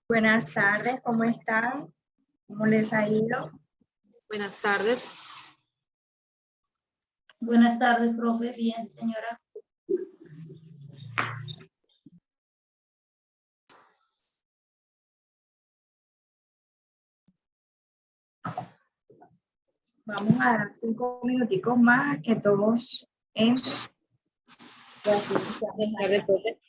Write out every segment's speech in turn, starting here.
Buenas tardes, ¿cómo están? ¿Cómo les ha ido? Buenas tardes. Buenas tardes, profe. Bien, señora. Vamos a dar 5 minuticos más a que todos entren. Buenas tardes, profe.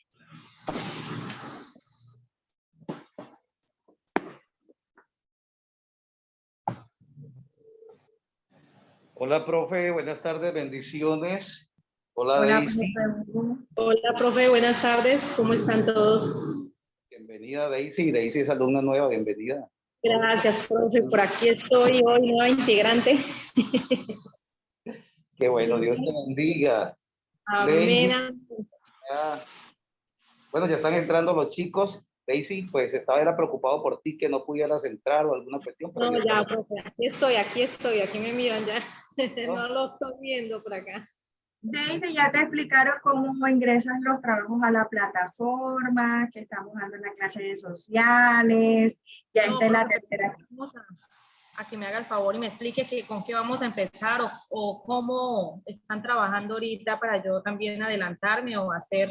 Hola, profe, buenas tardes, bendiciones. Hola, Hola, Daisy. profe Hugo. Hola, profe. Buenas tardes. ¿Cómo están todos? Bienvenida, Daisy. Daisy es alumna nueva, bienvenida. Gracias, profe. Por aquí estoy hoy, nueva integrante. Qué bueno, Dios te bendiga. Amén. Ya. Bueno, ya están entrando los chicos. Daisy, pues estaba era preocupado por ti que no pudieras entrar o alguna cuestión. Pero No, ya ya, está. profe. Aquí estoy. Aquí me miran ya. No lo estoy viendo por acá. Daisy, ya te explicaron cómo ingresan los trabajos a la plataforma, que estamos dando en la clase de sociales, ya No, esta es la profe, tercera. vamos a que me haga el favor y me explique con qué vamos a empezar o cómo están trabajando ahorita para yo también adelantarme o hacer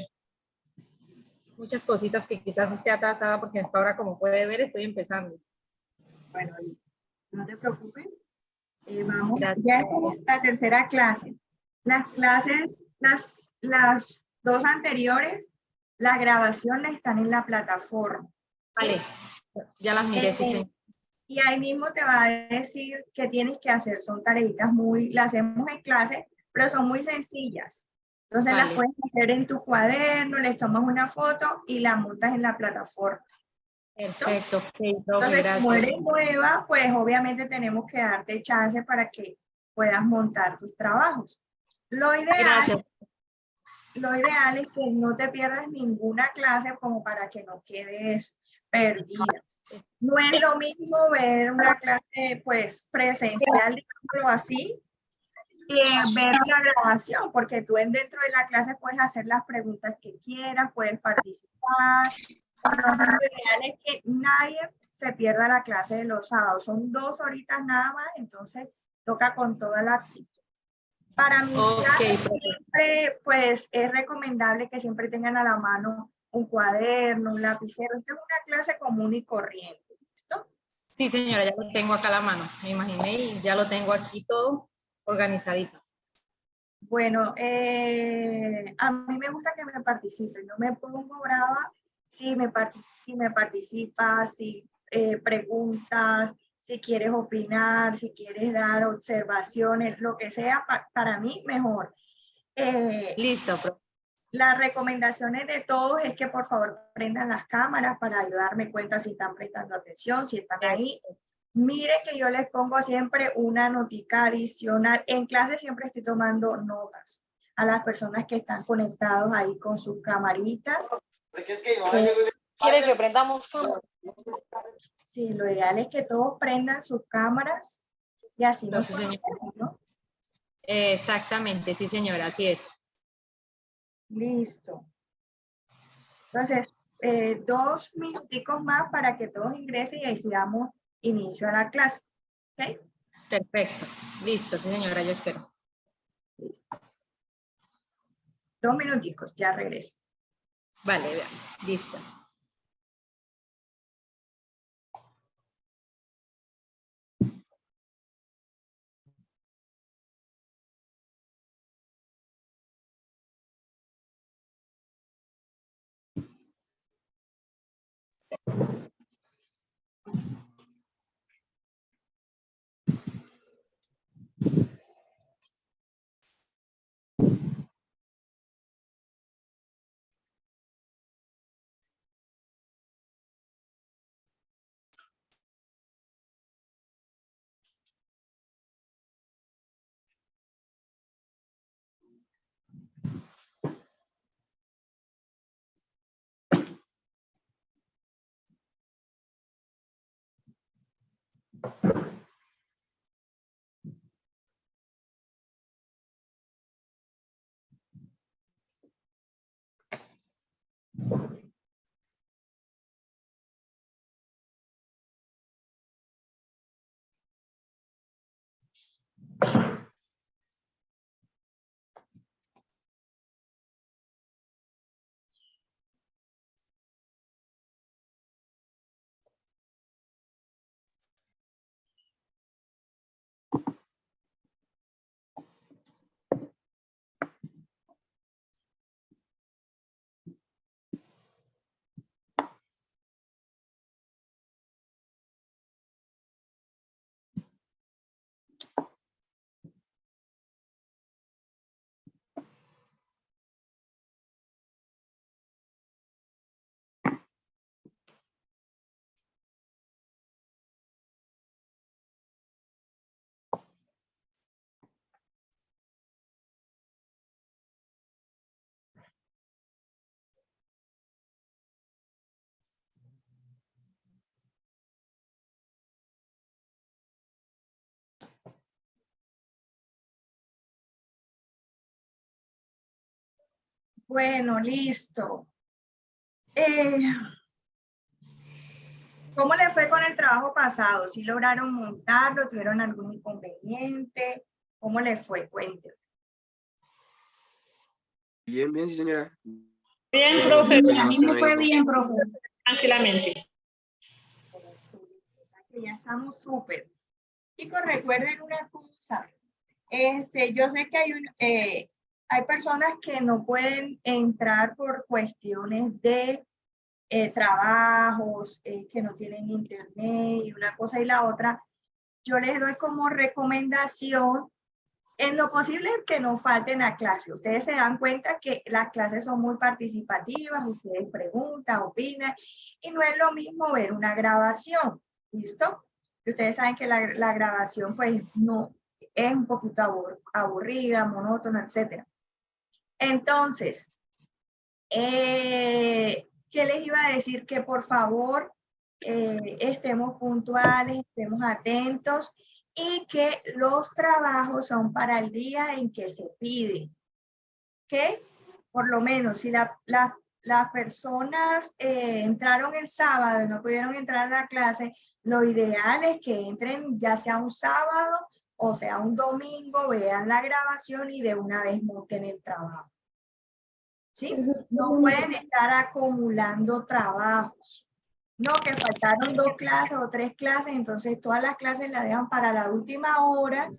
muchas cositas que quizás esté atrasada porque hasta ahora, como puede ver, estoy empezando. Bueno, no te preocupes. Vamos, Gracias. ya es la tercera clase. Las clases, las dos anteriores, la grabación están en la plataforma. Vale, ya las miré, sí, señor. Y ahí mismo te va a decir qué tienes que hacer. Son tareitas las hacemos en clase, pero son muy sencillas. Entonces Vale. las puedes hacer en tu cuaderno, les tomas una foto y la montas en la plataforma. Perfecto, ok, profe, Entonces, como gracias. eres nueva, pues obviamente tenemos que darte chance para que puedas montar tus trabajos. Gracias. Lo ideal es que no te pierdas ninguna clase como para que no quedes perdida. No es lo mismo ver una clase pues presencial, digámoslo así, y ver una grabación, porque tú dentro de la clase puedes hacer las preguntas que quieras, puedes participar. Entonces, lo ideal es que nadie se pierda la clase de los sábados. Son 2 horitas nada más, entonces toca con toda la actitud. Para mí, siempre, pues, es recomendable que siempre tengan a la mano un cuaderno, un lapicero. Esto es una clase común y corriente, ¿listo? Sí, señora, ya lo tengo acá a la mano. Me imaginé y ya lo tengo aquí todo organizadito. Bueno, a mí me gusta que me participen. No me pongo brava si me participas, si preguntas, si quieres opinar, si quieres dar observaciones, lo que sea, para mí mejor. Listo, profe. Las recomendaciones de todos es que por favor prendan las cámaras para ayudarme cuenta si están prestando atención, si están ahí. Mire que yo les pongo siempre una notica adicional. En clase siempre estoy tomando notas a las personas que están conectados ahí con sus camaritas. ¿Quiere que prendamos cámara? Sí, lo ideal es que todos prendan sus cámaras y así nos Sí, señora. conocemos, ¿no? Exactamente, sí, señora, así es. Listo. Entonces, 2 minuticos más para que todos ingresen y así damos inicio a la clase. ¿Ok? Perfecto. Listo, sí, señora, yo espero. Listo. 2 minuticos, ya regreso. Vale, vean. Listo. Bueno, listo. ¿Cómo le fue con el trabajo pasado? ¿Sí lograron montarlo? ¿Tuvieron algún inconveniente? ¿Cómo le fue? Cuénteme. Bien, bien, sí, señora. Bien, profe, A mí me fue bien, profe. tranquilamente. Ya estamos súper. Chicos, recuerden una cosa. Yo sé que hay personas que no pueden entrar por cuestiones de trabajos, que no tienen internet y una cosa y la otra. Yo les doy como recomendación en lo posible que no falten a clase. Ustedes se dan cuenta que las clases son muy participativas, ustedes preguntan, opinan, y no es lo mismo ver una grabación, ¿listo? Y ustedes saben que la grabación pues no es un poquito aburrida, monótona, etc. Entonces, ¿qué les iba a decir? Que por favor estemos puntuales, estemos atentos y que los trabajos son para el día en que se piden. ¿Ok? Por lo menos, si las personas entraron el sábado y no pudieron entrar a la clase, lo ideal es que entren ya sea un sábado o sea un domingo, vean la grabación y de una vez monten el trabajo. ¿Sí? No pueden estar acumulando trabajos. No, que faltaron 2 clases o 3 clases, entonces todas las clases las dejan para la última hora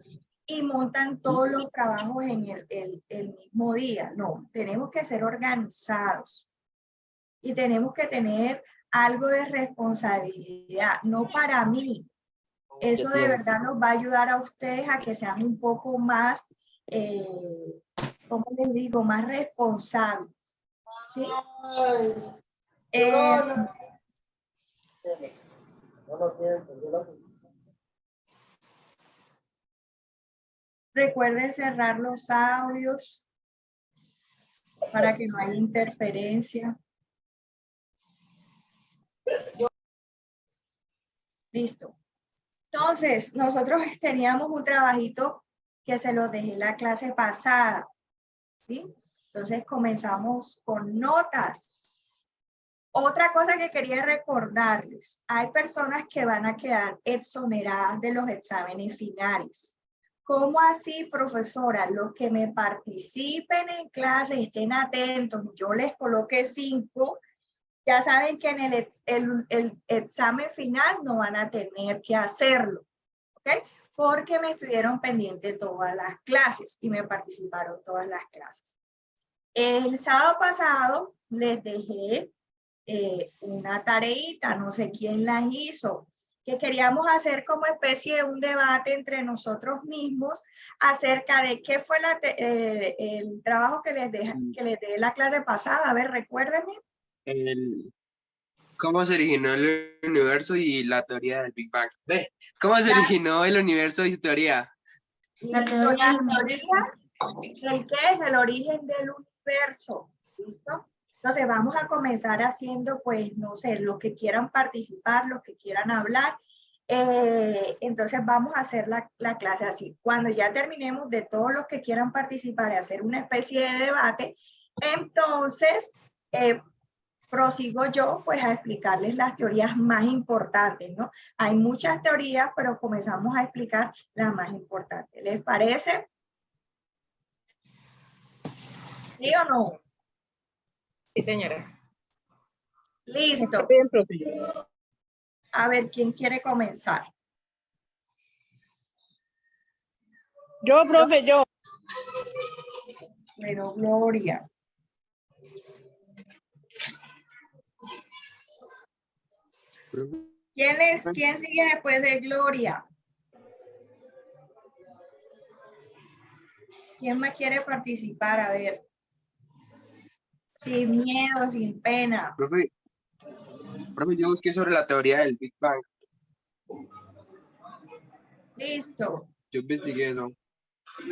y montan todos los trabajos en el mismo día. No, tenemos que ser organizados y tenemos que tener algo de responsabilidad, no para mí. Eso de verdad nos va a ayudar a ustedes a que sean un poco más, ¿cómo les digo?, más responsables. ¿Sí? Recuerden cerrar los audios para que no haya interferencia. Listo. Entonces, nosotros teníamos un trabajito que se lo dejé la clase pasada. ¿Sí? Entonces comenzamos con notas. Otra cosa que quería recordarles, hay personas que van a quedar exoneradas de los exámenes finales. ¿Cómo así, profesora? Los que me participen en clase, estén atentos, yo les coloqué 5, ya saben que en el examen final no van a tener que hacerlo, ¿ok? Porque me estuvieron pendientes todas las clases y me participaron todas las clases. El sábado pasado les dejé una tareita, no sé quién las hizo, que queríamos hacer como especie de un debate entre nosotros mismos acerca de qué fue el trabajo que les dejé la clase pasada. A ver, recuérdenme. ¿Cómo se originó el universo y la teoría del Big Bang? ¿Cómo se originó el universo y su teoría? La teoría del universo. ¿El qué es el origen del universo? ¿Listo? Entonces vamos a comenzar haciendo, pues, no sé, los que quieran participar, los que quieran hablar. Entonces vamos a hacer la clase así. Cuando ya terminemos de todos los que quieran participar y hacer una especie de debate, entonces prosigo yo pues a explicarles las teorías más importantes, ¿no? Hay muchas teorías, pero comenzamos a explicar las más importantes. ¿Les parece? ¿Sí o no? Sí, señora. Listo. Bien, profe. A ver, ¿quién quiere comenzar? Yo, profe, yo. Bueno, Gloria. ¿Quién sigue después de Gloria? ¿Quién más quiere participar? A ver. Sin miedo, sin pena. Profe, yo busqué sobre la teoría del Big Bang. Listo. Yo investigué eso.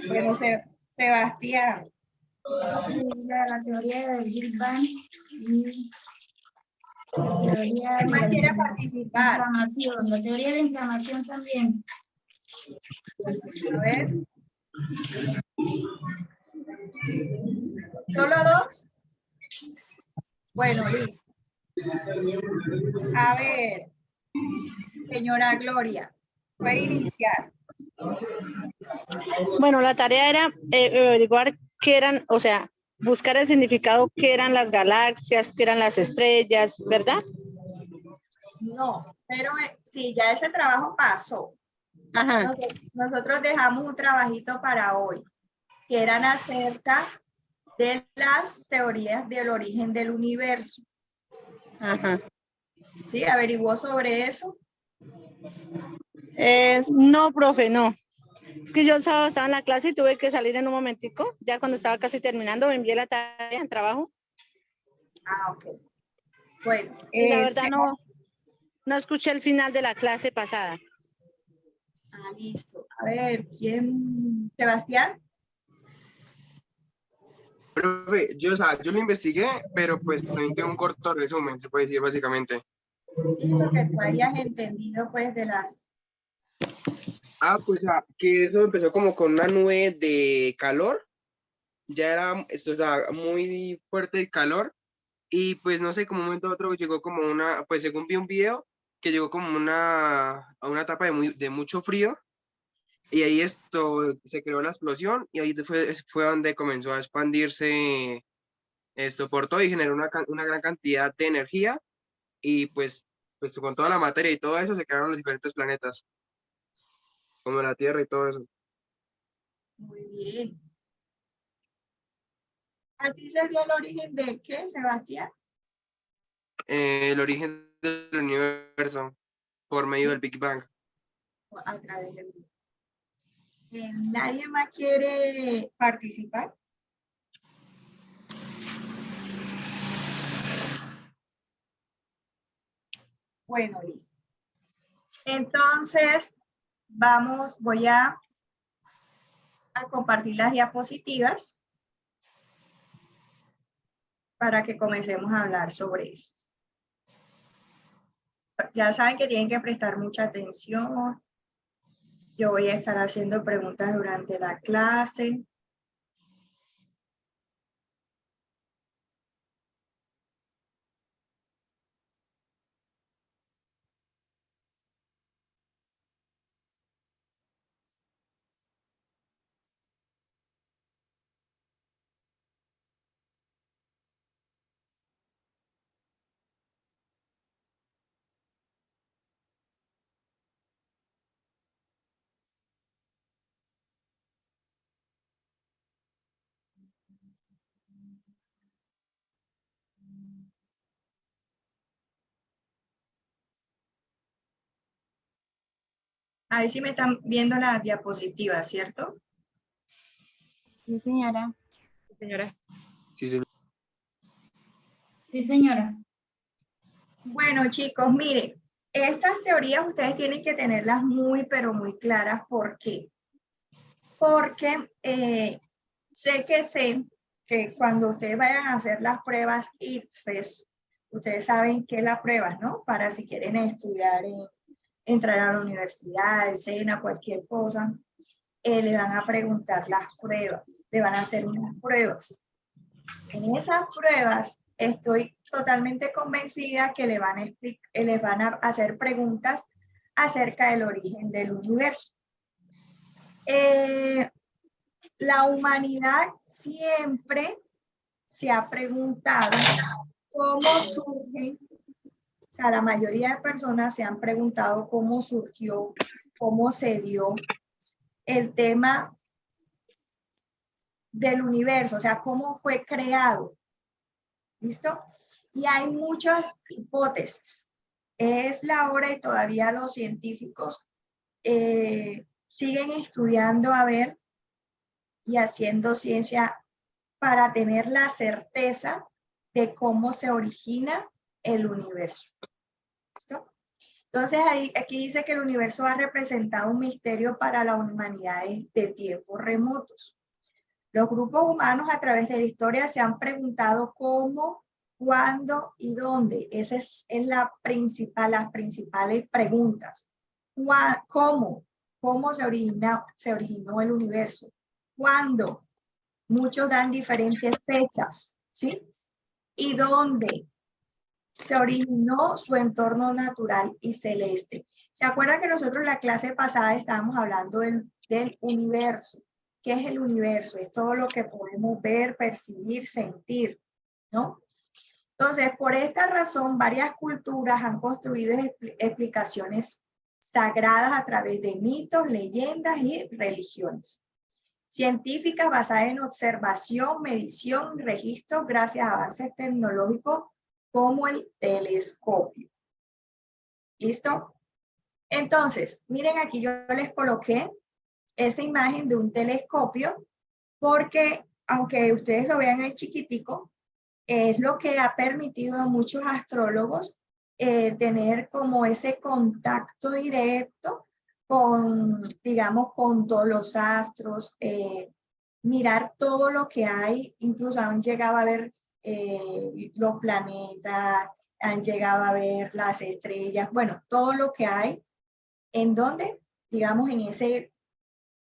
Bueno, Sebastián. La teoría del Big Bang y la teoría ¿Quién más de quiere la participar? inflamación. La teoría de la inflamación también. A ver. ¿Solo dos? Bueno, listo. A ver, señora Gloria, puede iniciar. Bueno, la tarea era averiguar qué eran, o sea, buscar el significado, qué eran las galaxias, qué eran las estrellas, ¿verdad? No, pero sí, ya ese trabajo pasó. Ajá, Nosotros dejamos un trabajito para hoy, que eran acerca de las teorías del origen del universo. ajá. ¿Sí? ¿Averiguó sobre eso? No, profe, no. Es que yo el sábado estaba en la clase y tuve que salir en un momentico. Ya cuando estaba casi terminando, me envié la tarea en trabajo. Ah, ok. Bueno, Y la verdad no escuché el final de la clase pasada. listo. A ver, ¿quién? ¿Sebastián? Profe, yo lo investigué, pero pues también tengo un corto resumen, se puede decir básicamente. Sí, lo que tú hayas entendido pues de las... Pues que eso empezó como con una nube de calor. Ya era, esto, o sea, muy fuerte el calor. Y pues no sé, como un momento a otro llegó como pues según vi un video, que llegó como a una etapa de mucho frío. Y ahí se creó la explosión y ahí fue donde comenzó a expandirse esto por todo y generó una gran cantidad de energía y pues con toda la materia y todo eso se crearon los diferentes planetas, como la Tierra y todo eso. Muy bien. ¿Así sería el origen de qué, Sebastián? El origen del universo por medio del Big Bang. A través del... ¿Nadie más quiere participar? Bueno, listo. Entonces, voy a compartir las diapositivas para que comencemos a hablar sobre eso. Ya saben que tienen que prestar mucha atención. Yo voy a estar haciendo preguntas durante la clase. A ver si me están viendo las diapositivas, ¿cierto? Sí, señora. Señora. Sí, señor. Sí, señora. Bueno, chicos, miren, estas teorías ustedes tienen que tenerlas muy, pero muy claras. ¿Por qué? Porque sé que cuando ustedes vayan a hacer las pruebas ITFES, ustedes saben qué es la prueba, ¿no? Para si quieren estudiar, entrar a la universidad, el SENA, cualquier cosa, le van a preguntar las pruebas, le van a hacer unas pruebas. En esas pruebas estoy totalmente convencida que les van a hacer preguntas acerca del origen del universo. La humanidad siempre se ha preguntado cómo surge, o sea, la mayoría de personas se han preguntado cómo surgió, cómo se dio el tema del universo, o sea, cómo fue creado. ¿Listo? Y hay muchas hipótesis. Es la hora y todavía los científicos siguen estudiando a ver y haciendo ciencia para tener la certeza de cómo se origina el universo. ¿Listo? Entonces, aquí dice que el universo ha representado un misterio para la humanidad de tiempos remotos. Los grupos humanos a través de la historia se han preguntado cómo, cuándo y dónde. Esas es las principales preguntas. ¿Cómo? ¿Cómo se originó el universo? ¿Cuándo? Muchos dan diferentes fechas, ¿sí? ¿Y dónde se originó su entorno natural y celeste? ¿Se acuerdan que nosotros en la clase pasada estábamos hablando del universo? ¿Qué es el universo? Es todo lo que podemos ver, percibir, sentir, ¿no? Entonces, por esta razón, varias culturas han construido explicaciones sagradas a través de mitos, leyendas y religiones científicas basadas en observación, medición y registro gracias a avances tecnológicos como el telescopio. ¿Listo? Entonces, miren aquí yo les coloqué esa imagen de un telescopio porque, aunque ustedes lo vean ahí chiquitico, es lo que ha permitido a muchos astrólogos tener como ese contacto directo con, digamos, con todos los astros, mirar todo lo que hay, incluso han llegado a ver los planetas, han llegado a ver las estrellas, bueno, todo lo que hay, ¿en dónde? Digamos, en ese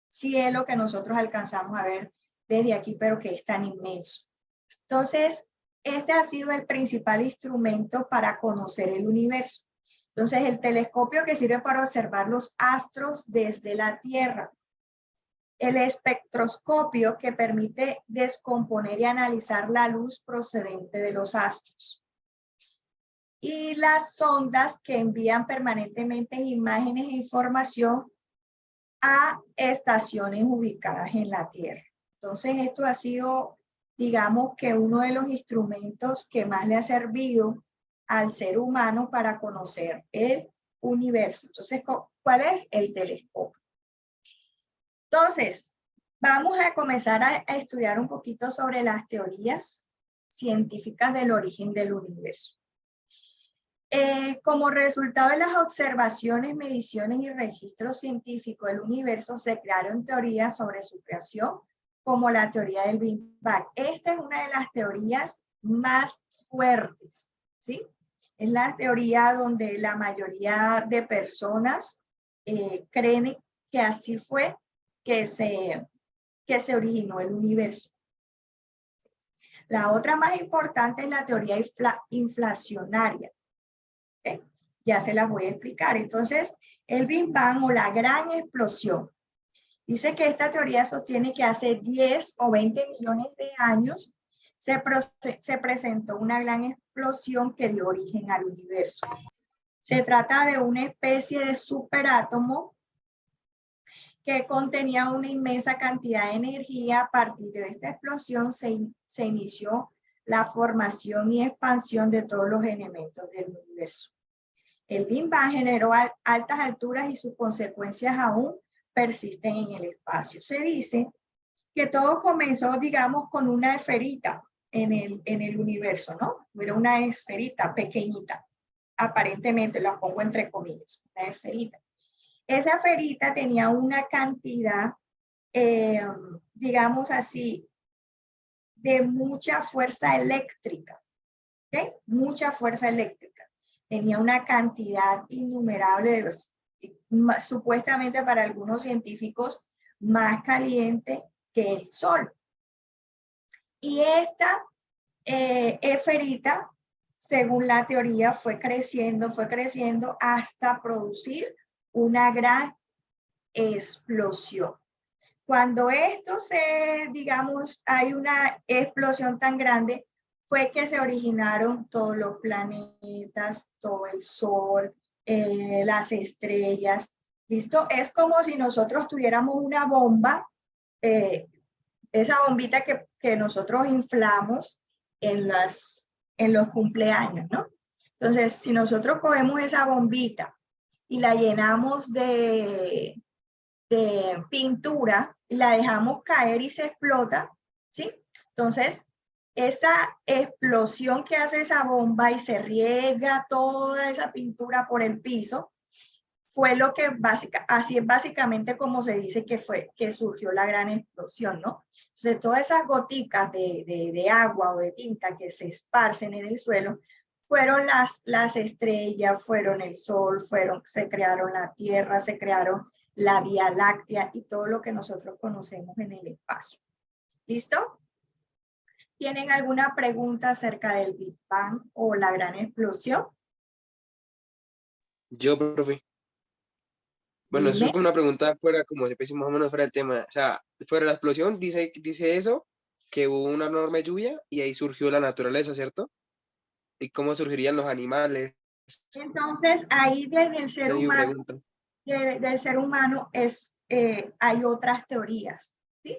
cielo que nosotros alcanzamos a ver desde aquí, pero que es tan inmenso. Entonces, este ha sido el principal instrumento para conocer el universo. Entonces, el telescopio que sirve para observar los astros desde la Tierra. El espectroscopio que permite descomponer y analizar la luz procedente de los astros. Y las sondas que envían permanentemente imágenes e información a estaciones ubicadas en la Tierra. Entonces, esto ha sido, digamos, que uno de los instrumentos que más le ha servido al ser humano para conocer el universo. Entonces, ¿cuál es el telescopio? Entonces, vamos a comenzar a estudiar un poquito sobre las teorías científicas del origen del universo. Como resultado de las observaciones, mediciones y registros científicos del universo, se crearon teorías sobre su creación, como la teoría del Big Bang. Esta es una de las teorías más fuertes, ¿sí? Es la teoría donde la mayoría de personas creen que así fue que se originó el universo. La otra más importante es la teoría inflacionaria. ¿Okay? Ya se las voy a explicar. Entonces, el Big Bang o la gran explosión. Dice que esta teoría sostiene que hace 10 o 20 millones de años se presentó una gran explosión que dio origen al universo. Se trata de una especie de superátomo que contenía una inmensa cantidad de energía. A partir de esta explosión se inició la formación y expansión de todos los elementos del universo. El Big Bang generó altas alturas y sus consecuencias aún persisten en el espacio. Se dice que todo comenzó, digamos, con una esferita en el universo, ¿no? Era una esferita pequeñita, aparentemente, la pongo entre comillas, una esferita. Esa esferita tenía una cantidad, digamos así, de mucha fuerza eléctrica, ¿ok? Mucha fuerza eléctrica. Tenía una cantidad innumerable de supuestamente para algunos científicos más caliente que el Sol. Y esta esferita, según la teoría, fue creciendo hasta producir una gran explosión. Cuando esto digamos, hay una explosión tan grande, fue que se originaron todos los planetas, todo el sol, las estrellas. ¿Listo? Es como si nosotros tuviéramos una bomba, esa bombita que nosotros inflamos en los cumpleaños, ¿no? Entonces, si nosotros cogemos esa bombita y la llenamos de pintura y la dejamos caer y se explota, ¿sí? Entonces, esa explosión que hace esa bomba y se riega toda esa pintura por el piso, fue lo que así es básicamente como se dice que surgió la gran explosión, ¿no? Entonces, todas esas goticas de agua o de tinta que se esparcen en el suelo fueron las estrellas, fueron el sol, se crearon la Tierra, se crearon la Vía Láctea y todo lo que nosotros conocemos en el espacio. ¿Listo? ¿Tienen alguna pregunta acerca del Big Bang o la gran explosión? Yo, profe. Bueno, eso Dime. es como una pregunta fuera, como se más o menos fuera del tema. O sea, fuera de la explosión, dice eso, que hubo una enorme lluvia y ahí surgió la naturaleza, ¿cierto? ¿Y cómo surgirían los animales? Entonces, ahí desde el ser humano, del ser humano hay otras teorías, ¿sí?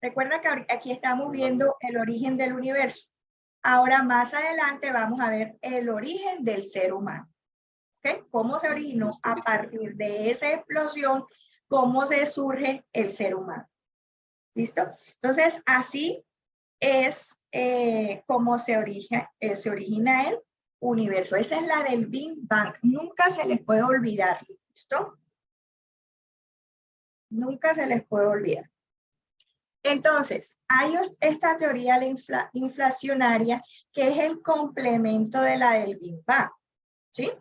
Recuerda que aquí estamos viendo el origen del universo. Ahora, más adelante, vamos a ver el origen del ser humano. ¿Okay? ¿Cómo se originó a partir de esa explosión? ¿Cómo se surge el ser humano? ¿Listo? Entonces, así es como se origina el universo. Esa es la del Big Bang. Nunca se les puede olvidar. ¿Listo? Nunca se les puede olvidar. Entonces, hay esta teoría inflacionaria que es el complemento de la del Big Bang. ¿Sí?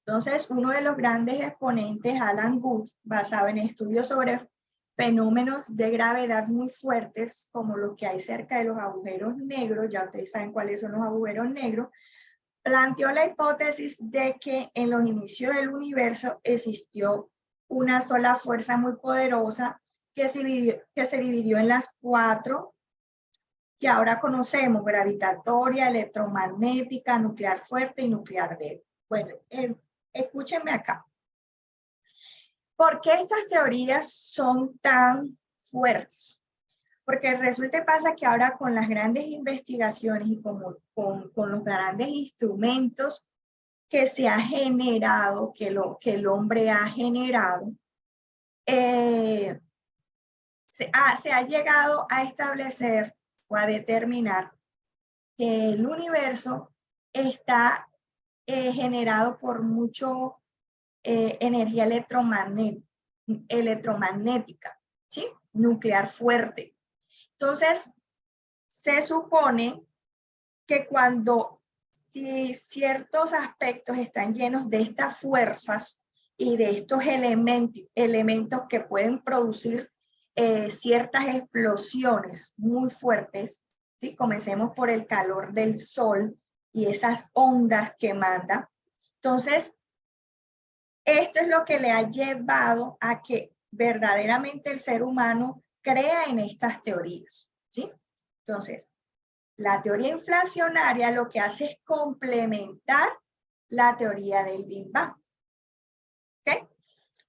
Entonces, uno de los grandes exponentes, Alan Guth, basado en estudios sobre fenómenos de gravedad muy fuertes, como los que hay cerca de los agujeros negros, ya ustedes saben cuáles son los agujeros negros, planteó la hipótesis de que en los inicios del universo existió una sola fuerza muy poderosa que se dividió en las 4 que ahora conocemos: gravitatoria, electromagnética, nuclear fuerte y nuclear débil. Bueno, escúchenme acá. ¿Por qué estas teorías son tan fuertes? Porque resulta y pasa que ahora con las grandes investigaciones y con los grandes instrumentos que se ha generado, que el hombre ha generado, se ha llegado a establecer o a determinar que el universo está generado por mucho energía electromagnética, ¿sí? Nuclear fuerte. Entonces, se supone que si ciertos aspectos están llenos de estas fuerzas y de estos elementos que pueden producir ciertas explosiones muy fuertes, ¿sí? Comencemos por el calor del sol y esas ondas que manda. Entonces, esto es lo que le ha llevado a que verdaderamente el ser humano crea en estas teorías, ¿sí? Entonces, la teoría inflacionaria lo que hace es complementar la teoría del Big Bang. ¿Ok?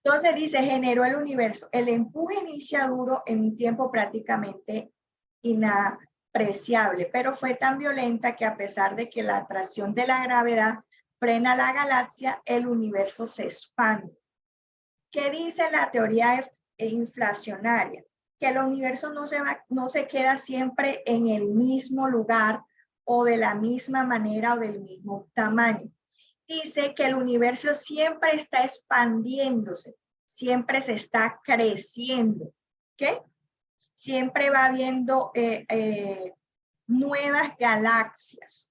Entonces dice, generó el universo. El empuje inicia duro en un tiempo prácticamente inapreciable, pero fue tan violenta que a pesar de que la atracción de la gravedad frena la galaxia, el universo se expande. ¿Qué dice la teoría inflacionaria? Que el universo no se queda siempre en el mismo lugar o de la misma manera o del mismo tamaño. Dice que el universo siempre está expandiéndose, siempre se está creciendo, ¿ok? Siempre va habiendo nuevas galaxias.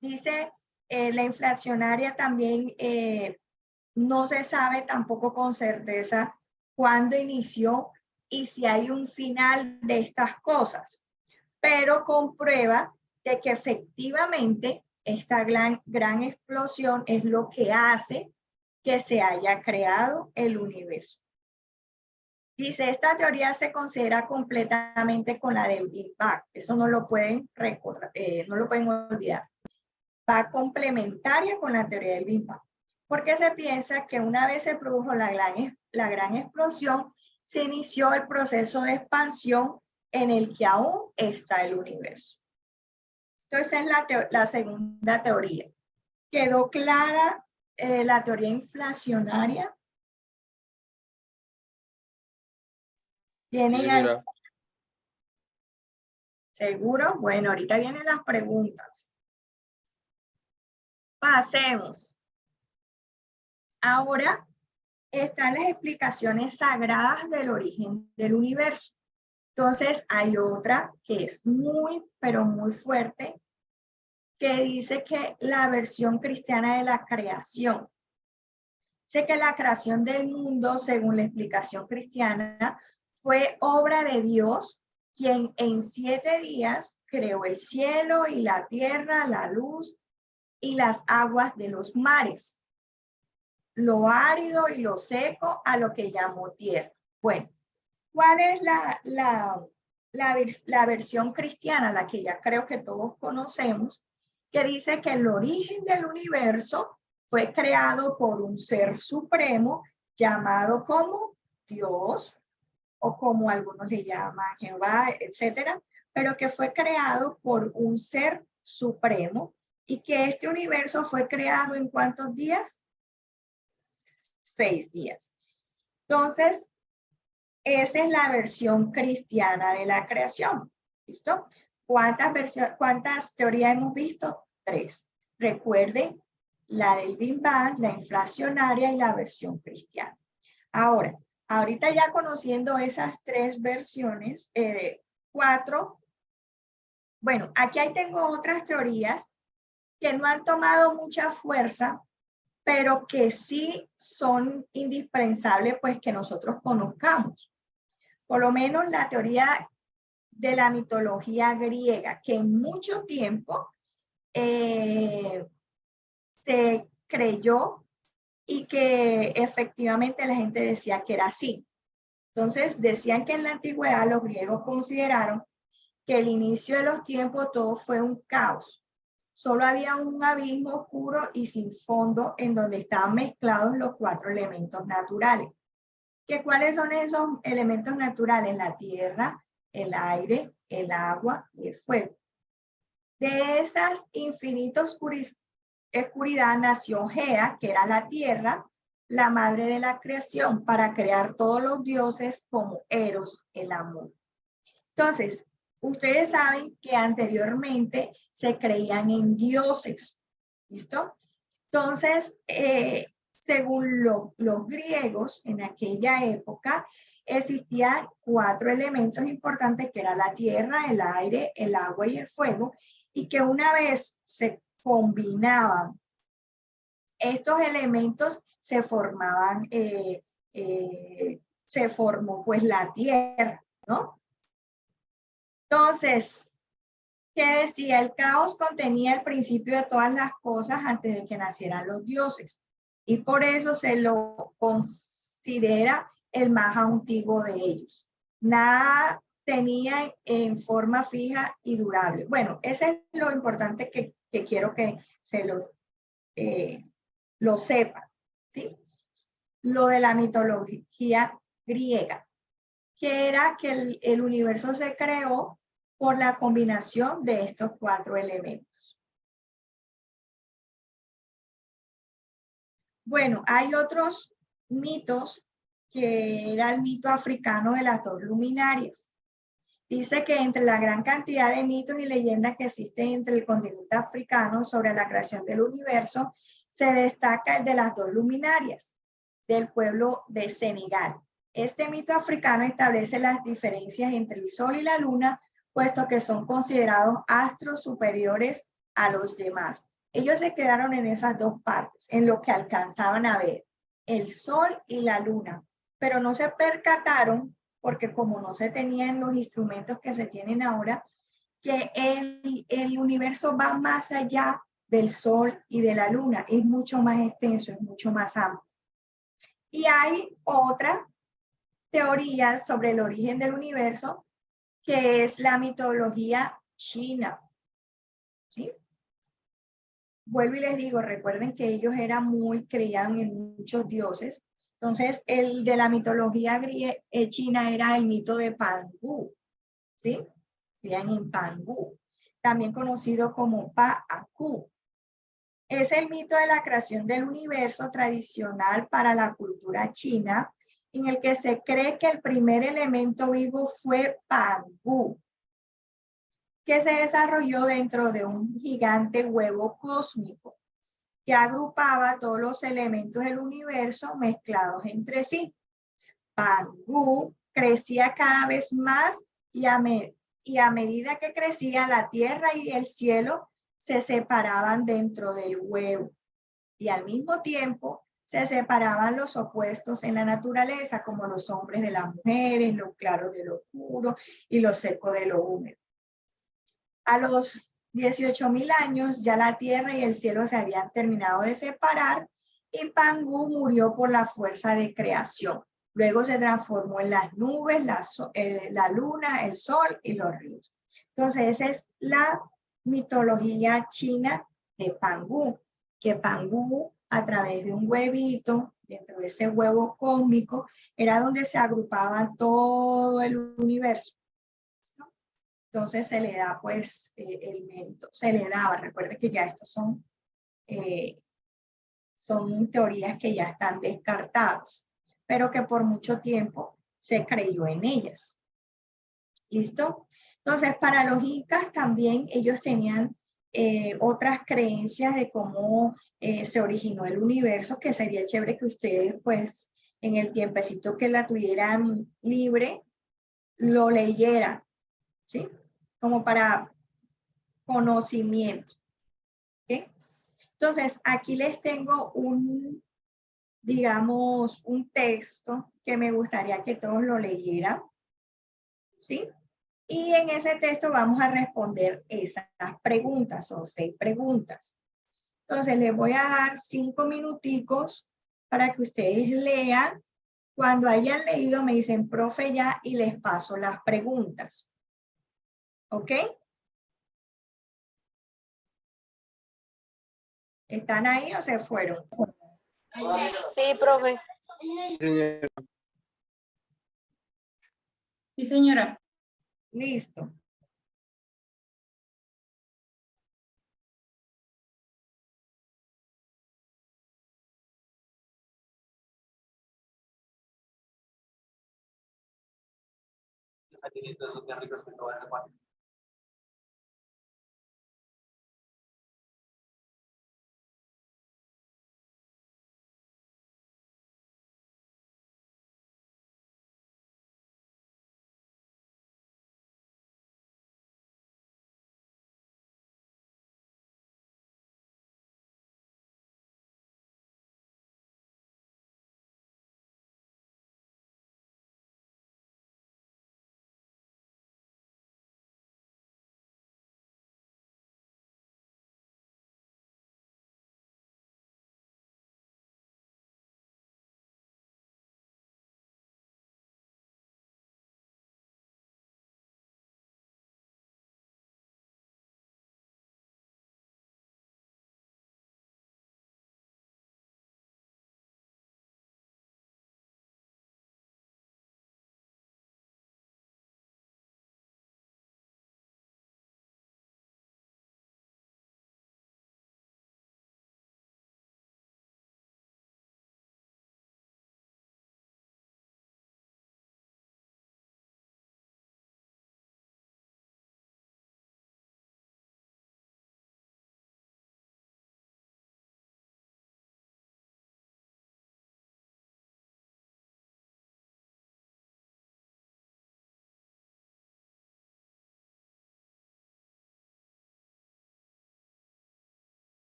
Dice la inflacionaria también, no se sabe tampoco con certeza cuándo inició y si hay un final de estas cosas, pero comprueba de que efectivamente esta gran explosión es lo que hace que se haya creado el universo. Dice, esta teoría se considera completamente con la del Big Bang. Eso no lo pueden recordar, no lo pueden olvidar. Va complementaria con la teoría del Big Bang. Porque se piensa que una vez se produjo la gran explosión, se inició el proceso de expansión en el que aún está el universo. Entonces es la segunda teoría. ¿Quedó clara la teoría inflacionaria? ¿Tienen algo? ¿Seguro? Bueno, ahorita vienen las preguntas. Pasemos. Ahora están las explicaciones sagradas del origen del universo. Entonces hay otra que es muy, pero muy fuerte, que dice que la versión cristiana de la creación. Sé que la creación del mundo, según la explicación cristiana, fue obra de Dios, quien en 7 días creó el cielo y la tierra, la luz y las aguas de los mares, lo árido y lo seco, a lo que llamó tierra. Bueno, ¿cuál es la versión cristiana, la que ya creo que todos conocemos, que dice que el origen del universo fue creado por un ser supremo llamado como Dios, o como algunos le llaman Jehová, etcétera, pero que fue creado por un ser supremo y que este universo fue creado ¿en cuántos días? 6 días. Entonces, esa es la versión cristiana de la creación. ¿Listo? ¿Cuántas teorías hemos visto? 3. Recuerden, la del Big Bang, la inflacionaria y la versión cristiana. Ahora, ahorita ya conociendo esas 3 versiones, 4, bueno, aquí tengo otras teorías que no han tomado mucha fuerza, pero que sí son indispensables pues que nosotros conozcamos. Por lo menos la teoría de la mitología griega, que en mucho tiempo se creyó y que efectivamente la gente decía que era así. Entonces decían que en la antigüedad los griegos consideraron que el inicio de los tiempos todo fue un caos. Solo había un abismo oscuro y sin fondo en donde estaban mezclados los 4 elementos naturales. ¿Cuáles son esos elementos naturales? La tierra, el aire, el agua y el fuego. De esas infinitas oscuridad nació Gea, que era la tierra, la madre de la creación, para crear todos los dioses como Eros, el amor. Entonces, ustedes saben que anteriormente se creían en dioses, ¿listo? Entonces, según los griegos, en aquella época, existían 4 elementos importantes, que era la tierra, el aire, el agua y el fuego, y que una vez se combinaban estos elementos, se formaban, se formó pues la tierra, ¿no? Entonces, ¿qué decía? El caos contenía el principio de todas las cosas antes de que nacieran los dioses. Y por eso se lo considera el más antiguo de ellos. Nada tenía en forma fija y durable. Bueno, ese es lo importante que quiero que se lo sepan, ¿sí? Lo de la mitología griega, que era que el universo se creó por la combinación de estos 4 elementos. Bueno, hay otros mitos, que era el mito africano de las 2 luminarias. Dice que entre la gran cantidad de mitos y leyendas que existen entre el continente africano sobre la creación del universo, se destaca el de las 2 luminarias del pueblo de Senegal. Este mito africano establece las diferencias entre el sol y la luna, puesto que son considerados astros superiores a los demás. Ellos se quedaron en esas 2 partes, en lo que alcanzaban a ver, el sol y la luna, pero no se percataron, porque como no se tenían los instrumentos que se tienen ahora, que el universo va más allá del Sol y de la Luna, es mucho más extenso, es mucho más amplio. Y hay otra teoría sobre el origen del universo, que es la mitología china, ¿sí? Vuelvo y les digo, recuerden que ellos creían en muchos dioses. Entonces, el de la mitología china era el mito de Pangu, ¿sí? Creían en Pangu, también conocido como Pa'aku. Es el mito de la creación del universo tradicional para la cultura china, en el que se cree que el primer elemento vivo fue Pangu, que se desarrolló dentro de un gigante huevo cósmico que agrupaba todos los elementos del universo mezclados entre sí. Pangu crecía cada vez más y a medida que crecía, la tierra y el cielo se separaban dentro del huevo y al mismo tiempo se separaban los opuestos en la naturaleza, como los hombres de las mujeres, lo claro de lo oscuro y lo seco de lo húmedo. A los 18.000 años ya la tierra y el cielo se habían terminado de separar y Pangu murió por la fuerza de creación. Luego se transformó en las nubes, la luna, el sol y los ríos. Entonces esa es la mitología china de Pangu, que Pangu a través de un huevito, dentro de ese huevo cósmico, era donde se agrupaban todo el universo. ¿No? Entonces se le da pues el mérito, se le daba, recuerde que ya estos son teorías que ya están descartadas, pero que por mucho tiempo se creyó en ellas. ¿Listo? Entonces para los incas también ellos tenían otras creencias de cómo se originó el universo, que sería chévere que ustedes pues en el tiempecito que la tuvieran libre, lo leyeran, ¿sí? Como para conocimiento. ¿Okay? Entonces, aquí les tengo digamos, un texto que me gustaría que todos lo leyeran, ¿sí? Y en ese texto vamos a responder esas preguntas, son 6 preguntas. Entonces, les voy a dar 5 minuticos para que ustedes lean. Cuando hayan leído, me dicen, profe, ya, y les paso las preguntas. ¿Ok? ¿Están ahí o se fueron? Sí, profe. Señora. Sí, señora. Listo.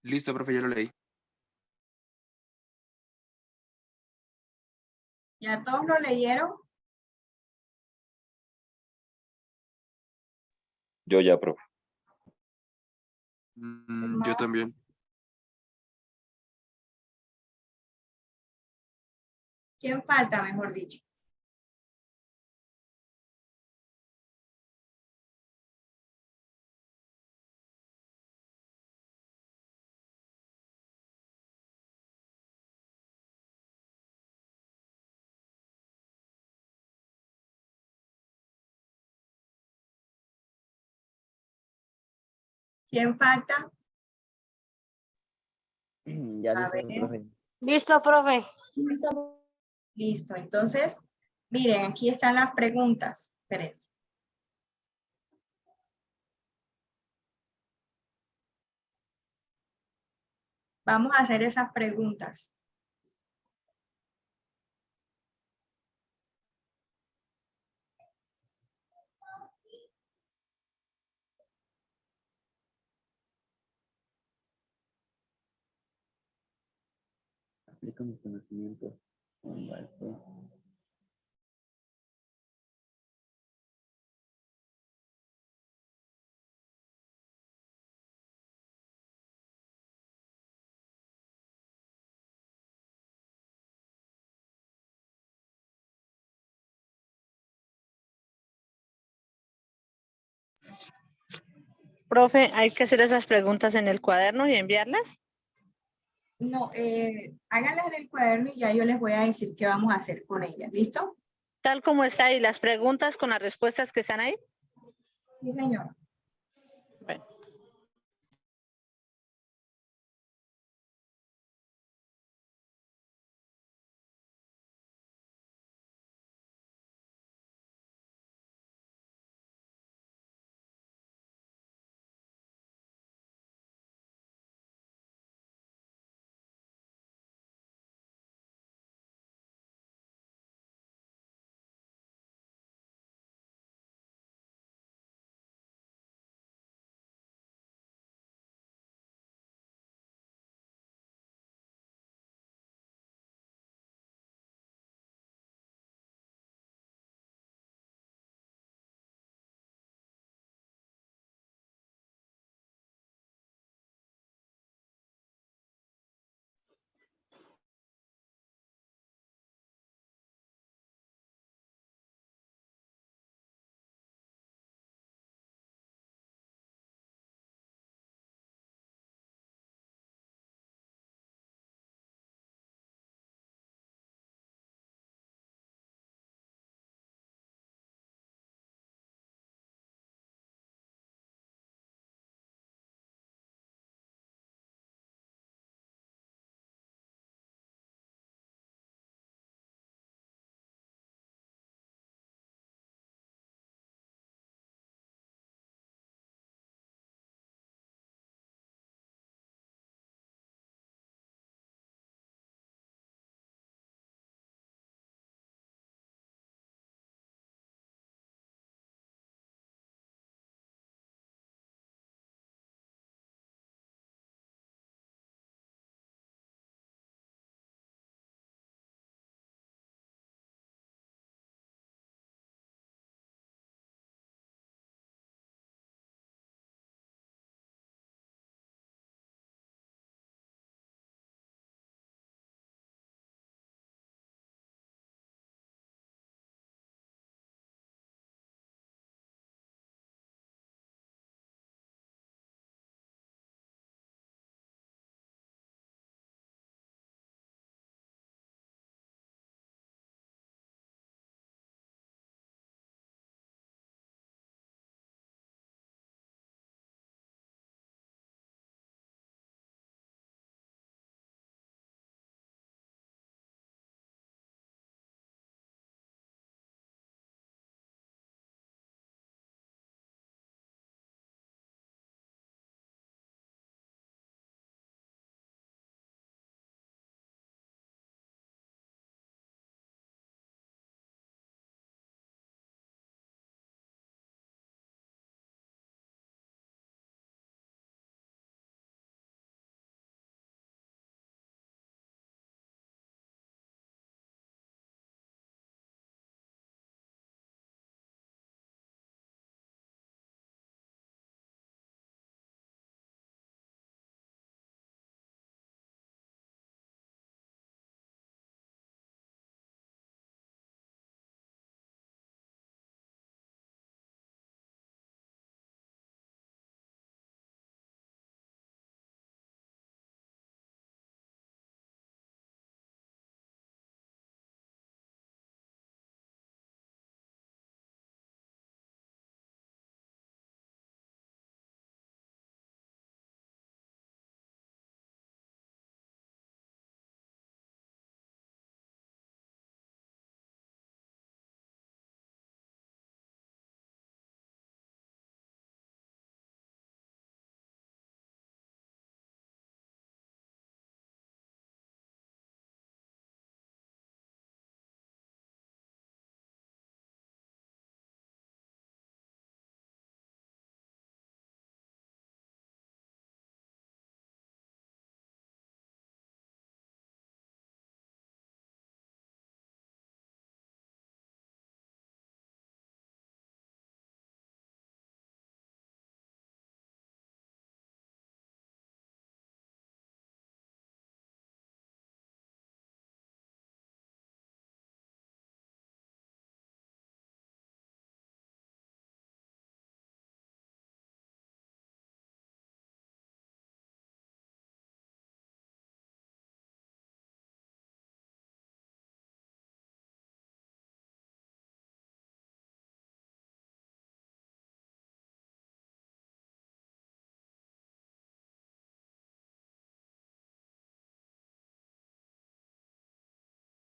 Listo, profe, ya lo leí. ¿Ya todos lo leyeron? Yo ya, profe. Yo también. ¿Quién falta, mejor dicho? ¿Quién falta? Ya A listo, ver. profe. Listo, profe. Listo. Entonces, miren, aquí están las preguntas. Espérense. Vamos a hacer esas preguntas. Aplico mis conocimientos con base. Profe, hay que hacer esas preguntas en el cuaderno y enviarlas. No, háganlas en el cuaderno y ya yo les voy a decir qué vamos a hacer con ellas. ¿Listo? Tal como está ahí, las preguntas con las respuestas que están ahí. Sí, señor. Bueno.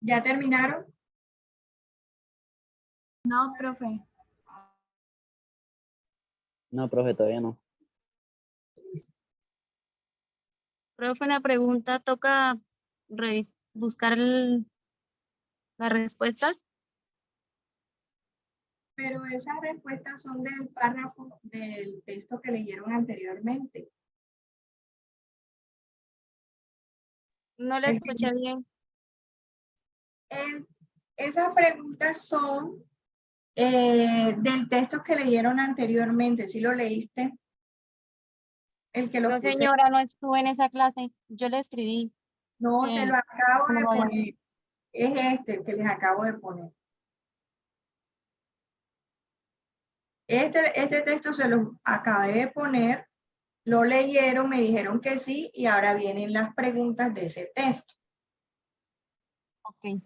¿Ya terminaron? No, profe. No, profe, todavía no. Profe, en la pregunta toca buscar las respuestas. Pero esas respuestas son del párrafo del texto que leyeron anteriormente. No la escuché bien. Esas preguntas son del texto que leyeron anteriormente. ¿Sí lo leíste? El que lo No, puse. señora, no estuve en esa clase. Yo le escribí. No, se lo acabo de no vaya. poner. Es este el que les acabo de poner. Este texto se lo acabé de poner, lo leyeron, me dijeron que sí, y ahora vienen las preguntas de ese texto. Ok.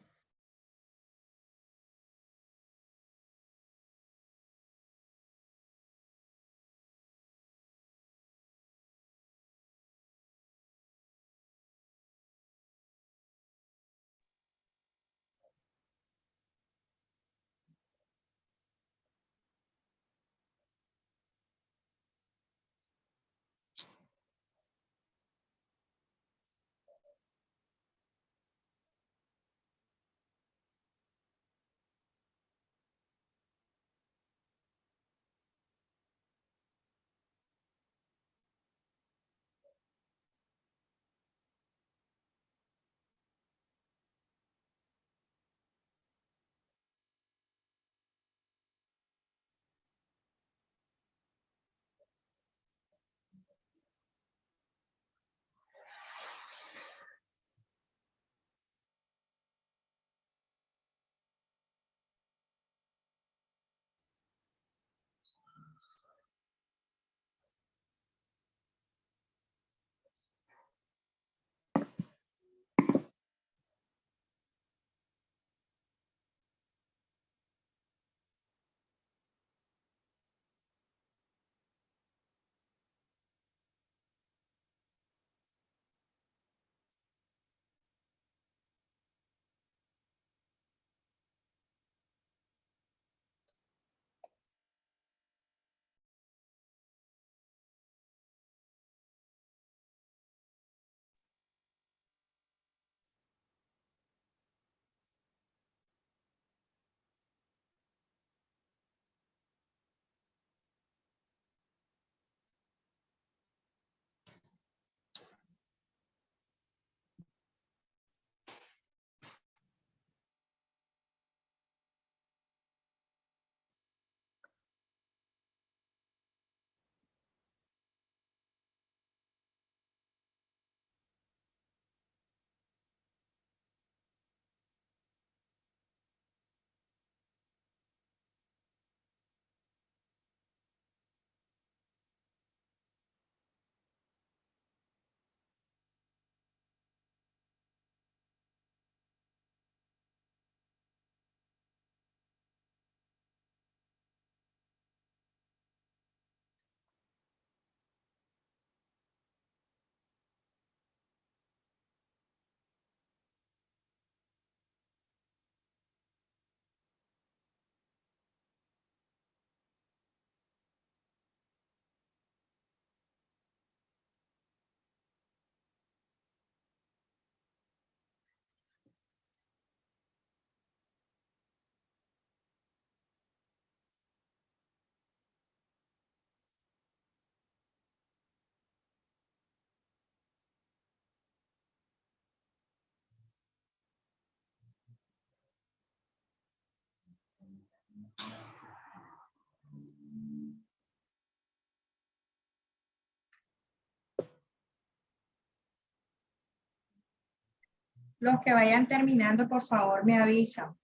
Los que vayan terminando, por favor, me avisan.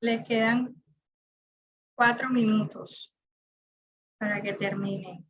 Les quedan 4 minutos para que termine.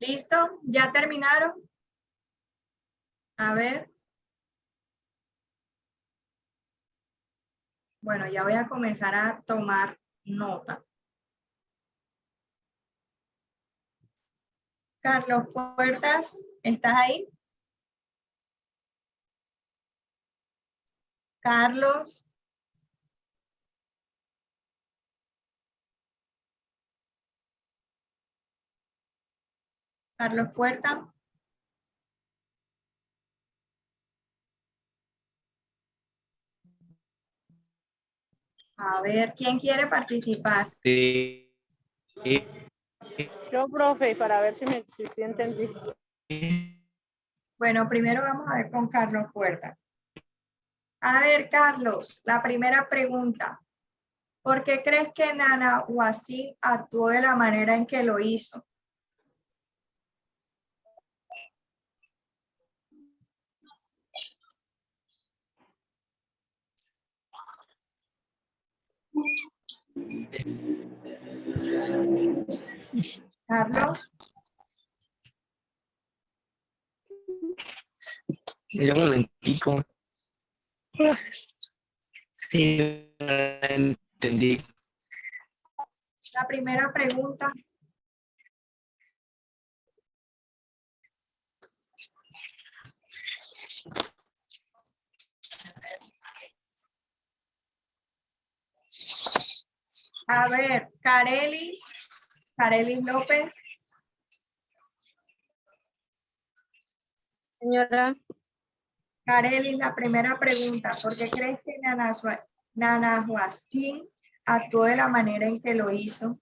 ¿Listo? ¿Ya terminaron? A ver. Bueno, ya voy a comenzar a tomar nota. Carlos Puertas, ¿estás ahí? Carlos. Carlos Puerta. A ver, ¿quién quiere participar? Sí. Yo, profe, para ver si sí entendí. Bueno, primero vamos a ver con Carlos Puerta. A ver, Carlos, la primera pregunta. ¿Por qué crees que Nana Wasil actuó de la manera en que lo hizo? Carlos, Mira un momentico. Sí, entendí. la primera pregunta. A ver, Carelis López. Señora, Carelis, la primera pregunta. ¿Por qué crees que Nana Joaquín actuó de la manera en que lo hizo?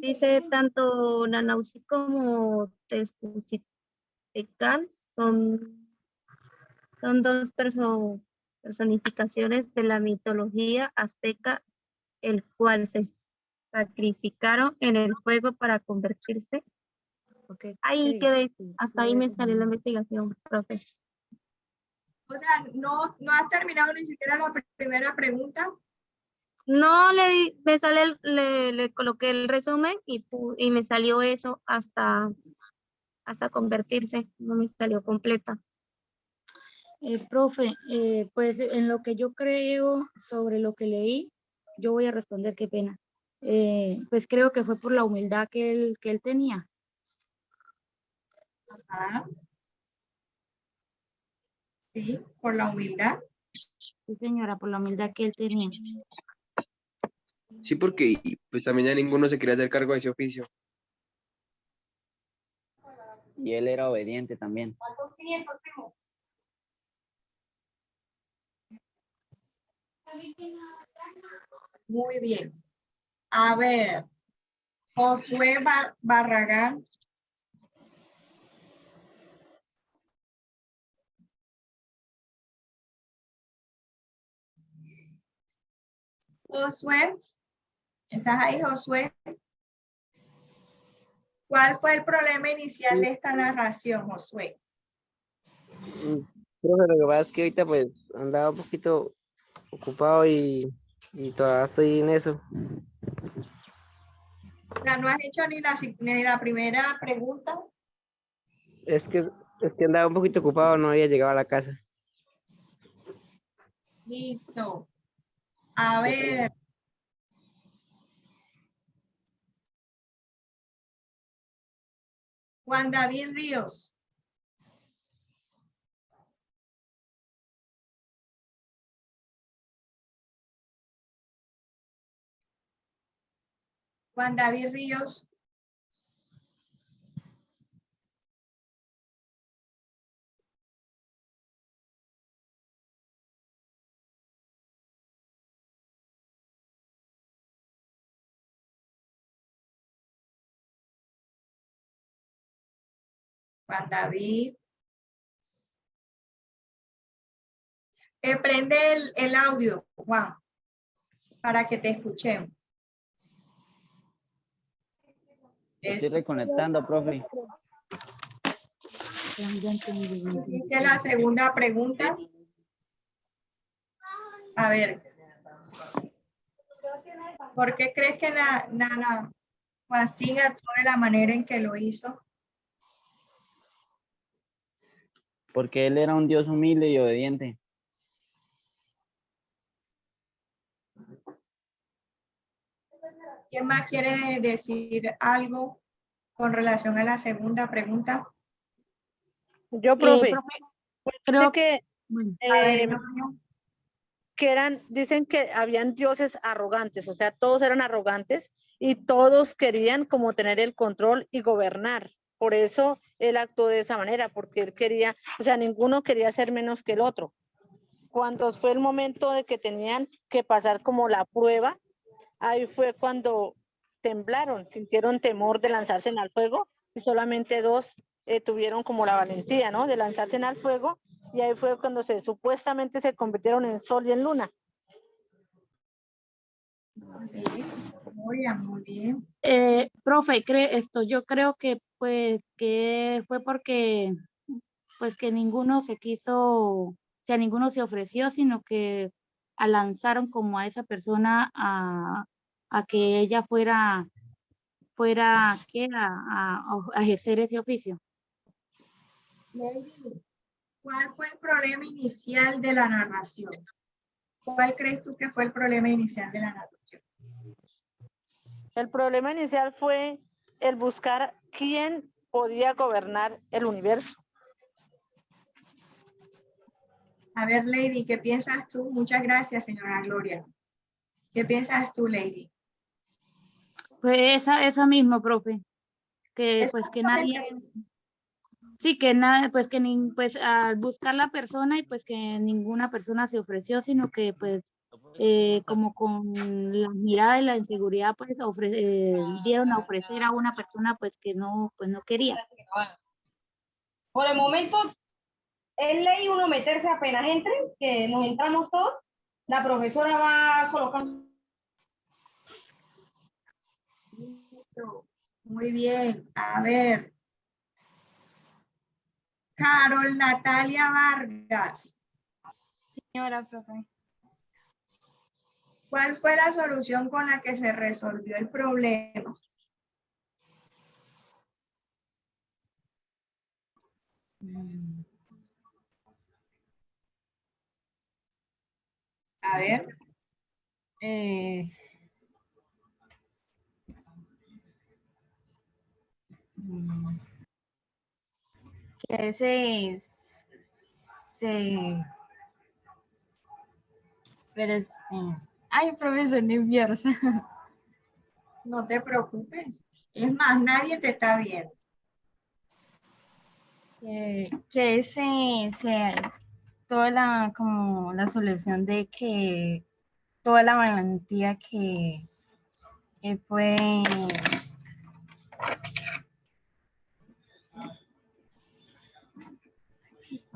dice tanto Nanauzi como Tezcucitecal son dos personificaciones de la mitología azteca, el cual se sacrificaron en el fuego para convertirse. Ahí quedé, hasta ahí me salió la investigación, profe. O sea, no has terminado ni siquiera la primera pregunta. No me sale, le coloqué el resumen y me salió eso hasta convertirse, no me salió completa. Profe, pues en lo que yo creo sobre lo que leí, yo voy a responder, qué pena. Pues creo que fue por la humildad que él tenía. Ajá. Sí, por la humildad. Sí, señora, por la humildad que él tenía. Sí, porque pues también ya ninguno se quería hacer cargo de ese oficio. Y él era obediente también. Muy bien. A ver, Josué Barragán. Josué, ¿estás ahí, Josué? ¿Cuál fue el problema inicial de esta narración, Josué? Profe, lo que pasa es que ahorita pues andaba un poquito ocupado y todavía estoy en eso. O sea, no has hecho ni la primera pregunta. Es que andaba un poquito ocupado, no había llegado a la casa. Listo. A ver. Juan David Ríos. Juan David Ríos. Juan David. Prende el audio, Juan, para que te escuchemos. Estoy reconectando, profe. ¿Hiciste la segunda pregunta? A ver. ¿Por qué crees que Nana Joaquín actuó de la manera en que lo hizo? Porque él era un Dios humilde y obediente. ¿Quién más quiere decir algo con relación a la segunda pregunta? Yo, profe, Creo que, A ver, dicen que habían dioses arrogantes, o sea, todos eran arrogantes y todos querían como tener el control y gobernar. Por eso él actuó de esa manera, porque él quería, o sea, ninguno quería ser menos que el otro. Cuando fue el momento de que tenían que pasar como la prueba, ahí fue cuando temblaron, sintieron temor de lanzarse al fuego y solamente dos tuvieron como la valentía, ¿no? De lanzarse al fuego y ahí fue cuando supuestamente se convirtieron en sol y en luna. Muy bien. Profe, yo creo que pues que fue porque pues que ninguno se quiso, o sea, ninguno se ofreció, sino que lanzaron como a esa persona a que ella fuera ¿qué? A ejercer ese oficio. Lady, ¿cuál fue el problema inicial de la narración? ¿Cuál crees tú que fue el problema inicial de la narración? El problema inicial fue el buscar quién podía gobernar el universo. A ver, Lady, ¿qué piensas tú? Muchas gracias, señora Gloria. ¿Qué piensas tú, Lady? Pues esa mismo, profe, que pues que nadie, sí, que nada, pues que pues al buscar la persona y pues que ninguna persona se ofreció, sino que pues como con la mirada y la inseguridad pues dieron a ofrecer a una persona pues no quería. Por el momento, es ley uno meterse apenas entre, que nos entramos todos, la profesora va colocando. Muy bien, a ver. Carol Natalia Vargas. Señora, profe. ¿Cuál fue la solución con la que se resolvió el problema? A ver. Que pero ay, profesor, nerviosa. No te preocupes. Es más, nadie te está viendo. Que toda como la solución de que toda la valentía que fue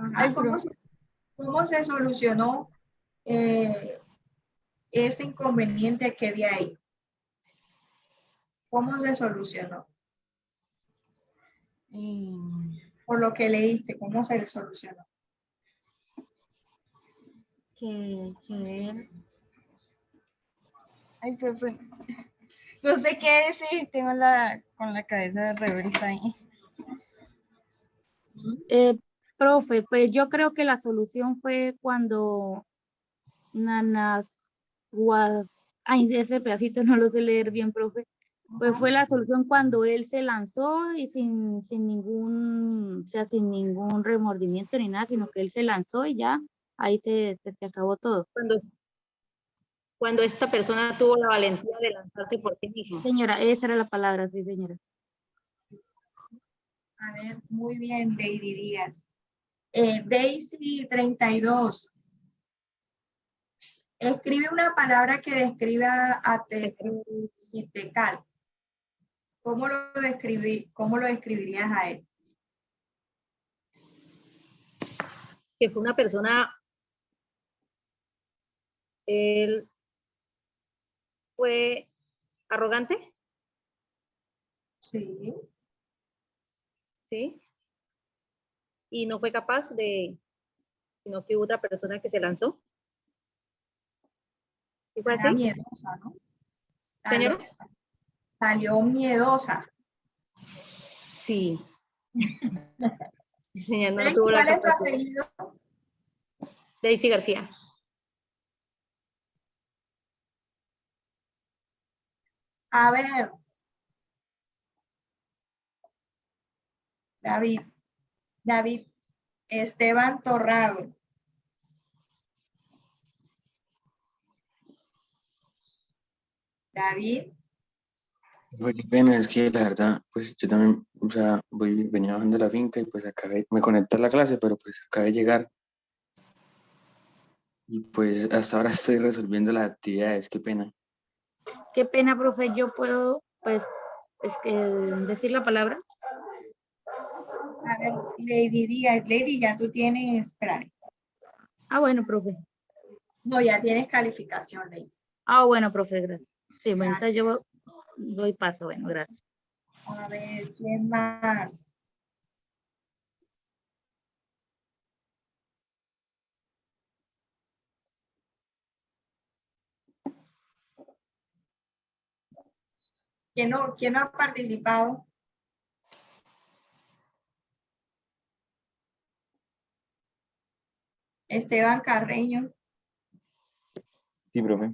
Ajá, ¿cómo se solucionó ese inconveniente que había ahí? ¿Cómo se solucionó? Por lo que leíste, ¿cómo se solucionó? que ay, profe, no sé qué decir, tengo con la cabeza revuelta ahí. Profe, pues yo creo que la solución fue cuando ay, ese pedacito no lo sé leer bien, profe. Pues fue la solución cuando él se lanzó y sin ningún, o sea, sin ningún remordimiento ni nada, sino que él se lanzó y ya ahí se acabó todo. Cuando esta persona tuvo la valentía de lanzarse por sí mismo. Señora, esa era la palabra, sí, señora. A ver, muy bien, Lady Díaz. Daisy 32. Escribe una palabra que describa a Tepuzitecal. ¿Cómo lo describirías a él? Que fue una persona, él fue arrogante. Sí. Sí. Y no fue capaz sino que hubo otra persona que se lanzó. ¿Sí fue así? Era miedosa, ¿no? ¿Señora? Salió miedosa. Sí. Sí, señor, no tuvo ¿Cuál la es tu capacidad. apellido? Daisy García. A ver. David Esteban Torrado. David. Fue qué pena, es que la verdad, pues yo también, o sea, venía bajando de la finca y pues me conecté a la clase, pero pues acabé de llegar. Y pues hasta ahora estoy resolviendo las actividades, qué pena. Qué pena, profe, yo puedo, pues, decir la palabra. A ver, Lady Díaz, Lady, ya tú tienes, espera. Ah, bueno, profe. No, ya tienes calificación, Lady. Ah, bueno, profe, gracias. Sí, bueno, entonces yo doy paso, bueno, gracias. A ver, ¿quién más? ¿Quién no ha participado? Esteban Carreño. Sí, profe.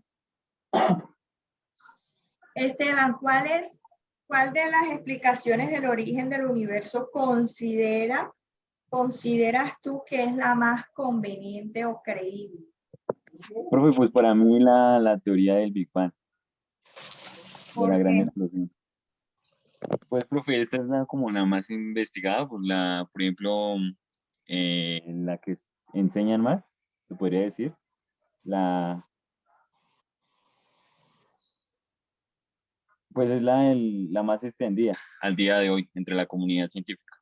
Esteban, ¿cuál de las explicaciones del origen del universo consideras tú que es la más conveniente o creíble? Profe, pues para mí la teoría del Big Bang, de la gran explosión. Pues, profe, esta es como la más investigada, por ejemplo, la que enseñan más, se podría decir. Pues es la más extendida al día de hoy entre la comunidad científica.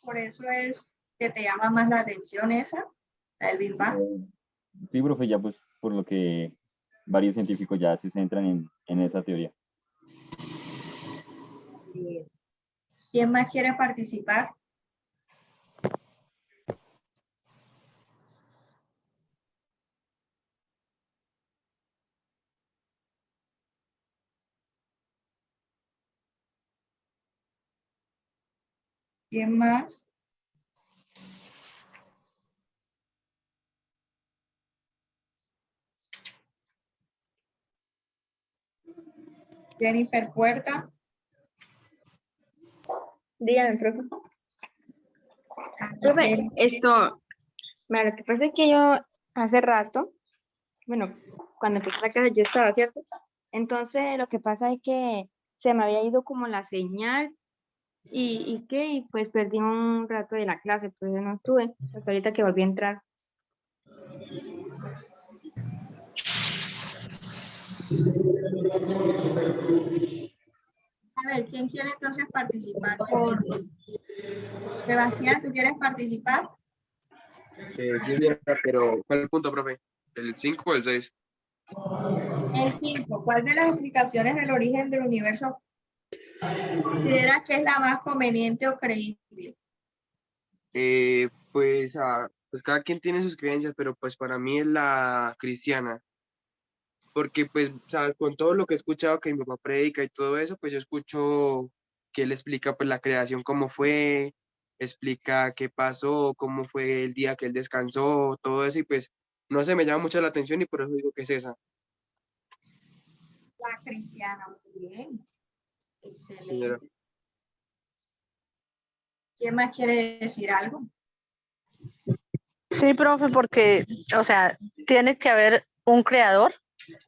Por eso es que te llama más la atención esa, la del Big Bang. Sí, profe, ya pues por lo que varios científicos ya se centran en esa teoría. Bien. ¿Quién más quiere participar? ¿Quién más? Jennifer Puerta. Dígame, profe. Profe, lo que pasa es que yo hace rato, bueno, cuando empecé la clase yo estaba, ¿cierto? Entonces lo que pasa es que se me había ido como la señal y pues perdí un rato de la clase, pues yo no estuve, hasta ahorita que volví a entrar. A ver, ¿quién quiere entonces participar? Sebastián, ¿tú quieres participar? Sí, pero ¿cuál es el punto, profe? ¿El 5 o el 6? El 5. ¿Cuál de las explicaciones del origen del universo consideras que es la más conveniente o creíble? Pues cada quien tiene sus creencias, pero pues para mí es la cristiana. Porque pues, con todo lo que he escuchado que mi papá predica y todo eso, pues yo escucho que él explica pues la creación, cómo fue, explica qué pasó, cómo fue el día que él descansó, todo eso, y pues no sé, me llama mucho la atención y por eso digo que es esa. La cristiana, muy bien. Excelente. Señora. ¿Quién más quiere decir algo? Sí, profe, porque, o sea, tiene que haber un creador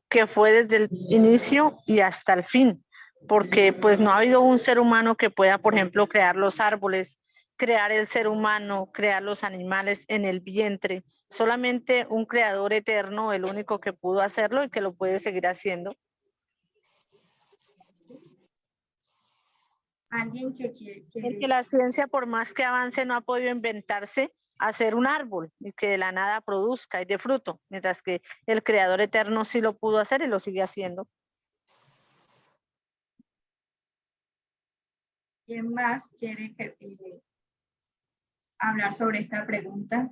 que fue desde el inicio y hasta el fin, porque pues no ha habido un ser humano que pueda, por ejemplo, crear los árboles, crear el ser humano, crear los animales en el vientre. Solamente un creador eterno, el único que pudo hacerlo y que lo puede seguir haciendo. Alguien que quiere... Porque la ciencia, por más que avance, no ha podido inventarse hacer un árbol y que de la nada produzca y de fruto, mientras que el creador eterno sí lo pudo hacer y lo sigue haciendo. ¿Quién más quiere hablar sobre esta pregunta?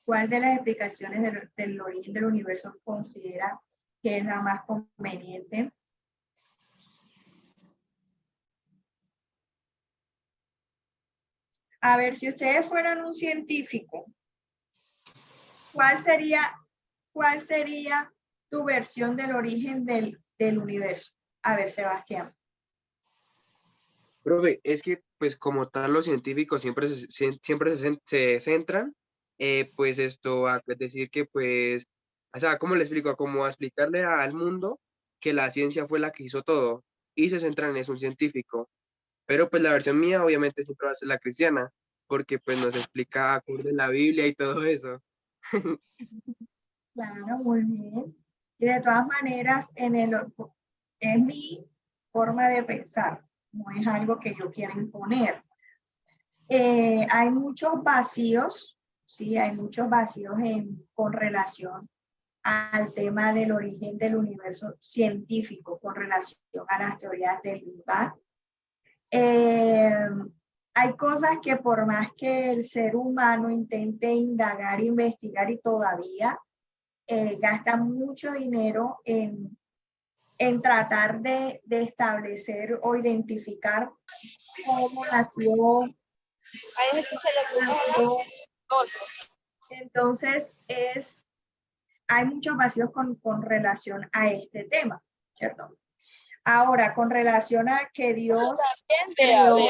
¿Cuál de las explicaciones del origen del universo considera que es la más conveniente? A ver, si ustedes fueran un científico, ¿cuál sería tu versión del origen del universo? A ver, Sebastián. Profe, es que pues como tal los científicos siempre se centran, pues esto, a decir que pues, o sea, ¿cómo le explico? Como a explicarle al mundo que la ciencia fue la que hizo todo y se centran en eso un científico. Pero pues la versión mía obviamente siempre va a ser la cristiana, porque pues nos explica acorde la Biblia y todo eso. Claro, muy bien. Y de todas maneras, es mi forma de pensar, no es algo que yo quiera imponer. Hay muchos vacíos, sí, hay muchos vacíos con relación al tema del origen del universo científico con relación a las teorías del Big Bang. Hay cosas que por más que el ser humano intente indagar, investigar y todavía gasta mucho dinero en tratar de establecer o identificar cómo nació. Ahí me escucha lo que Entonces, hay muchos vacíos con relación a este tema, ¿cierto? Ahora, con relación a que Dios creó... No, no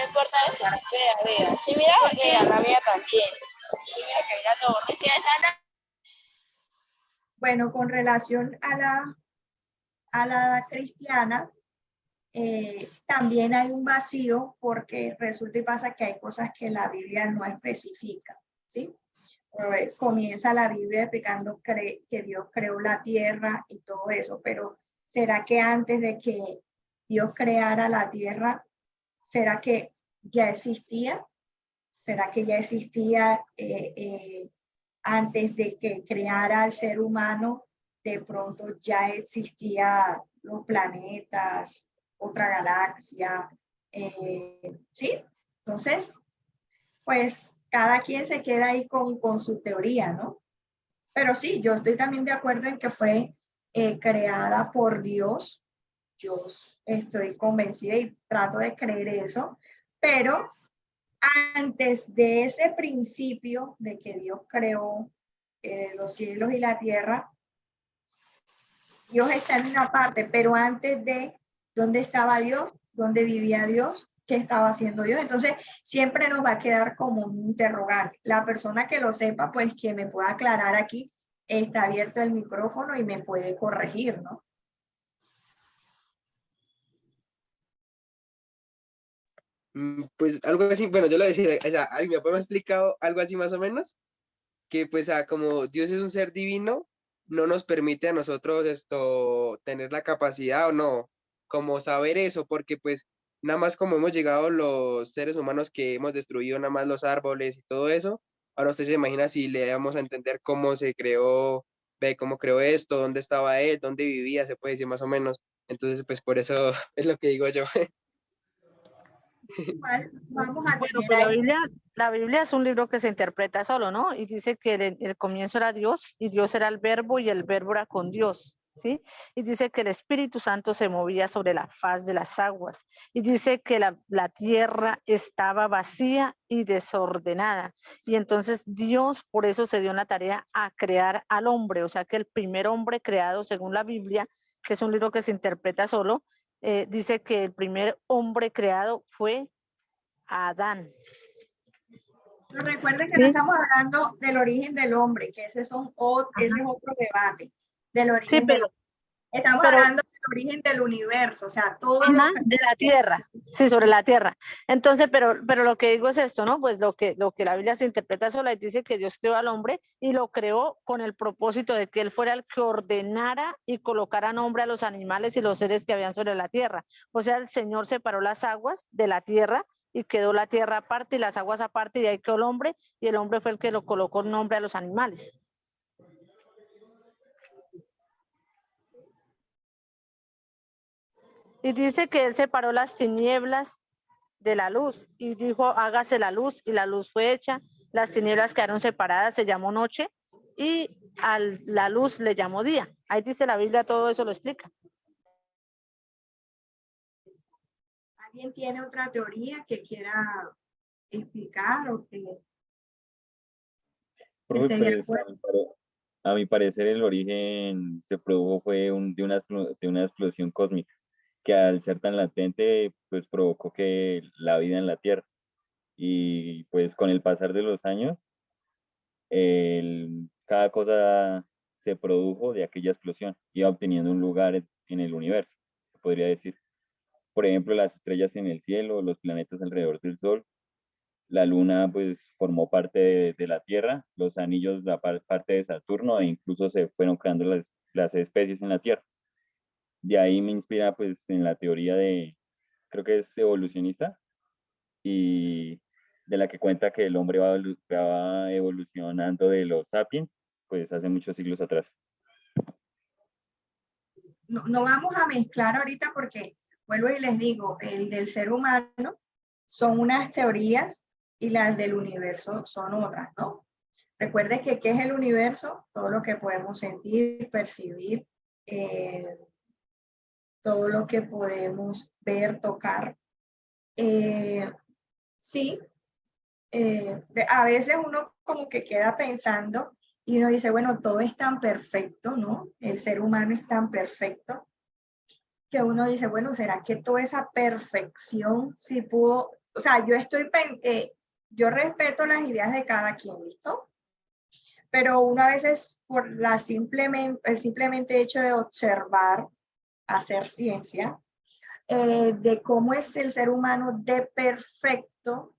importa eso. Vea. Sí, mira, vea, la mía también. Sí, mira que mira todo. Sí, bueno, con relación a la cristiana, también hay un vacío porque resulta y pasa que hay cosas que la Biblia no especifica, ¿sí? Comienza la Biblia explicando que Dios creó la tierra y todo eso, pero ¿será que antes de que Dios creara la tierra, será que ya existía? ¿Será que ya existía antes de que creara al ser humano? De pronto ya existía los planetas, otra galaxia, ¿sí? Entonces, pues cada quien se queda ahí con su teoría, ¿no? Pero sí, yo estoy también de acuerdo en que fue creada por Dios. Yo estoy convencida y trato de creer eso, pero antes de ese principio de que Dios creó los cielos y la tierra, Dios está en una parte, pero antes de dónde estaba Dios, dónde vivía Dios, qué estaba haciendo Dios. Entonces, siempre nos va a quedar como un interrogante. La persona que lo sepa, pues que me pueda aclarar aquí, está abierto el micrófono y me puede corregir, ¿no? Pues algo así, bueno, yo lo decía, o sea, me había explicado algo así más o menos, que pues como Dios es un ser divino, no nos permite a nosotros tener la capacidad o no, como saber eso, porque pues nada más como hemos llegado los seres humanos que hemos destruido nada más los árboles y todo eso, ahora usted se imagina si le damos a entender cómo se creó, ve cómo creó esto, dónde estaba él, dónde vivía, se puede decir más o menos. Entonces, pues por eso es lo que digo yo. Vamos a Bueno, tener pues ahí. la Biblia es un libro que se interpreta solo, ¿no? Y dice que el comienzo era Dios y Dios era el verbo y el verbo era con Dios, ¿sí? Y dice que el Espíritu Santo se movía sobre la faz de las aguas y dice que la tierra estaba vacía y desordenada. Y entonces Dios por eso se dio en la tarea a crear al hombre, o sea que el primer hombre creado según la Biblia, que es un libro que se interpreta solo, dice que el primer hombre creado fue Adán. Pero recuerden que no ¿Sí? estamos hablando del origen del hombre, que ese es otro debate, del origen Sí, del hombre. Estamos pero hablando del origen del universo, o sea, todo lo que... de la tierra, sí, sobre la tierra. Entonces, pero lo que digo es esto, ¿no? Pues lo que la Biblia se interpreta sola y dice que Dios creó al hombre y lo creó con el propósito de que él fuera el que ordenara y colocara nombre a los animales y los seres que habían sobre la tierra. O sea, el Señor separó las aguas de la tierra y quedó la tierra aparte y las aguas aparte y ahí quedó el hombre y el hombre fue el que lo colocó nombre a los animales. Y dice que él separó las tinieblas de la luz y dijo, hágase la luz y la luz fue hecha. Las tinieblas quedaron separadas, se llamó noche y a la luz le llamó día. Ahí dice la Biblia, todo eso lo explica. ¿Alguien tiene otra teoría que quiera explicar o que Profe, esté de pues acuerdo? a mi parecer el origen se produjo fue de una explosión cósmica que al ser tan latente pues provocó que la vida en la Tierra y pues con el pasar de los años cada cosa se produjo de aquella explosión, iba obteniendo un lugar en el universo, se podría decir. Por ejemplo, las estrellas en el cielo, los planetas alrededor del Sol, la Luna pues formó parte de la Tierra, los anillos parte de Saturno e incluso se fueron creando las especies en la Tierra. De ahí me inspira pues en la teoría creo que es evolucionista, y de la que cuenta que el hombre va evolucionando de los sapiens pues hace muchos siglos atrás. No vamos a mezclar ahorita porque, vuelvo y les digo, el del ser humano son unas teorías y las del universo son otras, ¿no? Recuerde que ¿qué es el universo? Todo lo que podemos sentir, percibir, todo lo que podemos ver, tocar. Sí, a veces uno como que queda pensando y uno dice, bueno, todo es tan perfecto, ¿no? El ser humano es tan perfecto que uno dice, bueno, ¿será que toda esa perfección sí pudo? O sea, yo respeto las ideas de cada quien, ¿listo? Pero uno a veces por el simplemente hecho de observar, hacer ciencia, de cómo es el ser humano de perfecto,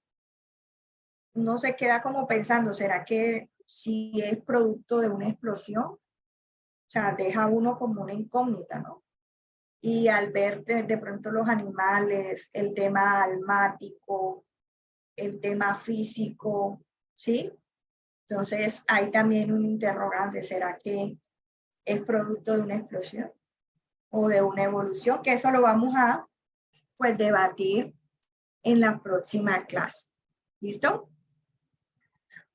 uno se queda como pensando, ¿será que si es producto de una explosión? O sea, deja uno como una incógnita, ¿no? Y al ver de pronto los animales, el tema almático, el tema físico, ¿sí? Entonces hay también un interrogante, ¿será que es producto de una explosión o de una evolución? Que eso lo vamos a pues debatir en la próxima clase. ¿Listo?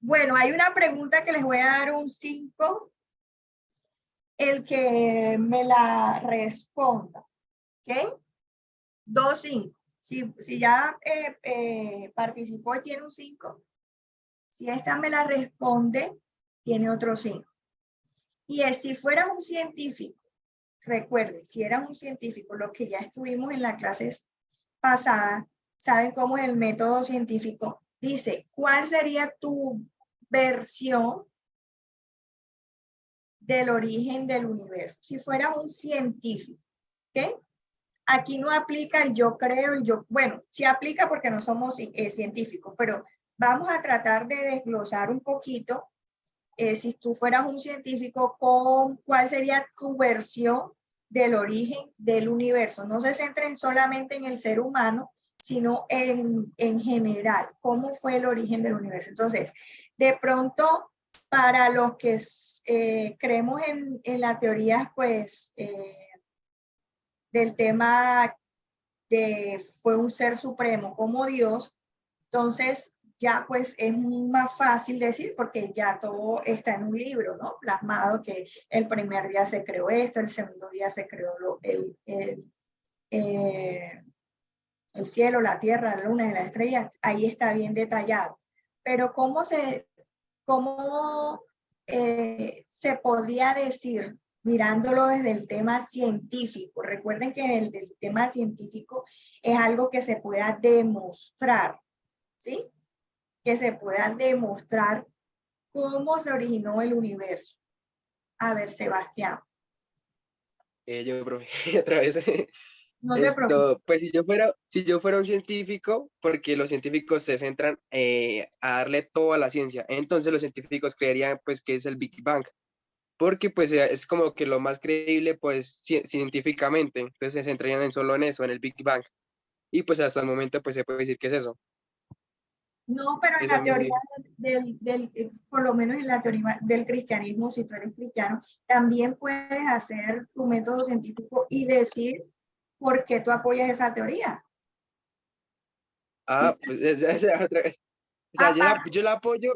Bueno, hay una pregunta que les voy a dar un 5. El que me la responda. ¿Ok? 2, 5. Si ya participó y tiene un 5, si esta me la responde, tiene otro 5. Y es, si fueras un científico, recuerden, si eras un científico, lo que ya estuvimos en las clases pasadas, ¿saben cómo es el método científico? Dice, ¿cuál sería tu versión del origen del universo? Si fueras un científico, ¿ok? Aquí no aplica el yo creo, bueno, sí aplica porque no somos científicos, pero vamos a tratar de desglosar un poquito, si tú fueras un científico, ¿cuál sería tu versión del origen del universo? No se centren solamente en el ser humano, sino en general, ¿cómo fue el origen del universo? Entonces, de pronto, para los que creemos en la teoría, pues, del tema de fue un ser supremo como Dios, entonces ya pues es más fácil decir porque ya todo está en un libro, ¿no? Plasmado que el primer día se creó esto, el segundo día se creó el cielo, la tierra, la luna y las estrellas, ahí está bien detallado. Pero ¿cómo se podría decir mirándolo desde el tema científico? Recuerden que el tema científico es algo que se pueda demostrar, ¿sí? Que se pueda demostrar cómo se originó el universo. A ver, Sebastián. Yo, profe, otra vez. No te preocupes. Pues si yo fuera un científico, porque los científicos se centran a darle todo a la ciencia, entonces los científicos creerían pues que es el Big Bang, porque pues es como que lo más creíble pues científicamente, entonces se centrarían solo en eso, en el Big Bang, y pues hasta el momento pues se puede decir que es eso. No, pero en Esa la es teoría por lo menos en la teoría del cristianismo, si tú eres cristiano, también puedes hacer tu método científico y decir por qué tú apoyas esa teoría. Ah, ¿Sí? pues esa otra vez. O sea, yo la apoyo.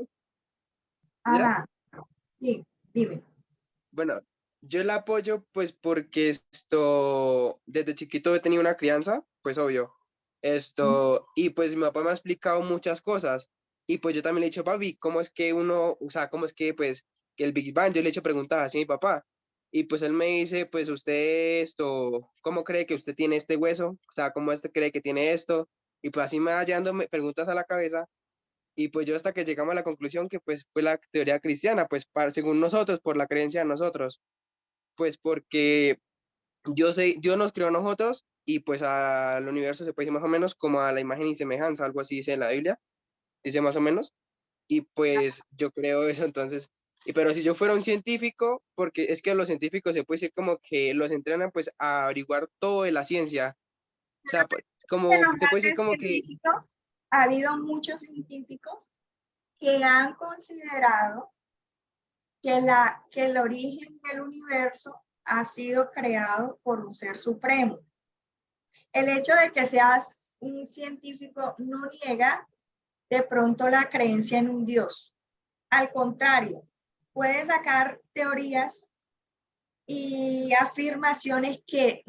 ¿Ya? Ajá, sí, dime. Bueno, yo la apoyo pues porque desde chiquito he tenido una crianza, pues obvio. Y pues mi papá me ha explicado muchas cosas. Y pues yo también le he dicho, papi, ¿cómo es que uno, o sea, cómo es que pues que el Big Bang, yo le he hecho preguntas así a mi papá. Y pues él me dice, pues usted ¿cómo cree que usted tiene este hueso? O sea, ¿cómo cree que tiene esto? Y pues así me va hallándome preguntas a la cabeza. Y pues yo hasta que llegamos a la conclusión que pues fue la teoría cristiana, pues según nosotros, por la creencia de nosotros, pues porque Dios nos creó a nosotros y pues al universo se puede decir más o menos como a la imagen y semejanza, algo así dice en la Biblia, dice más o menos, y pues yo creo eso entonces, pero si yo fuera un científico, porque es que los científicos se puede decir como que los entrenan pues a averiguar todo de la ciencia, o sea, De como los se puede decir grandes como que... científicos, ha habido muchos científicos que han considerado que el origen del universo ha sido creado por un ser supremo. El hecho de que seas un científico no niega de pronto la creencia en un Dios. Al contrario, puede sacar teorías y afirmaciones que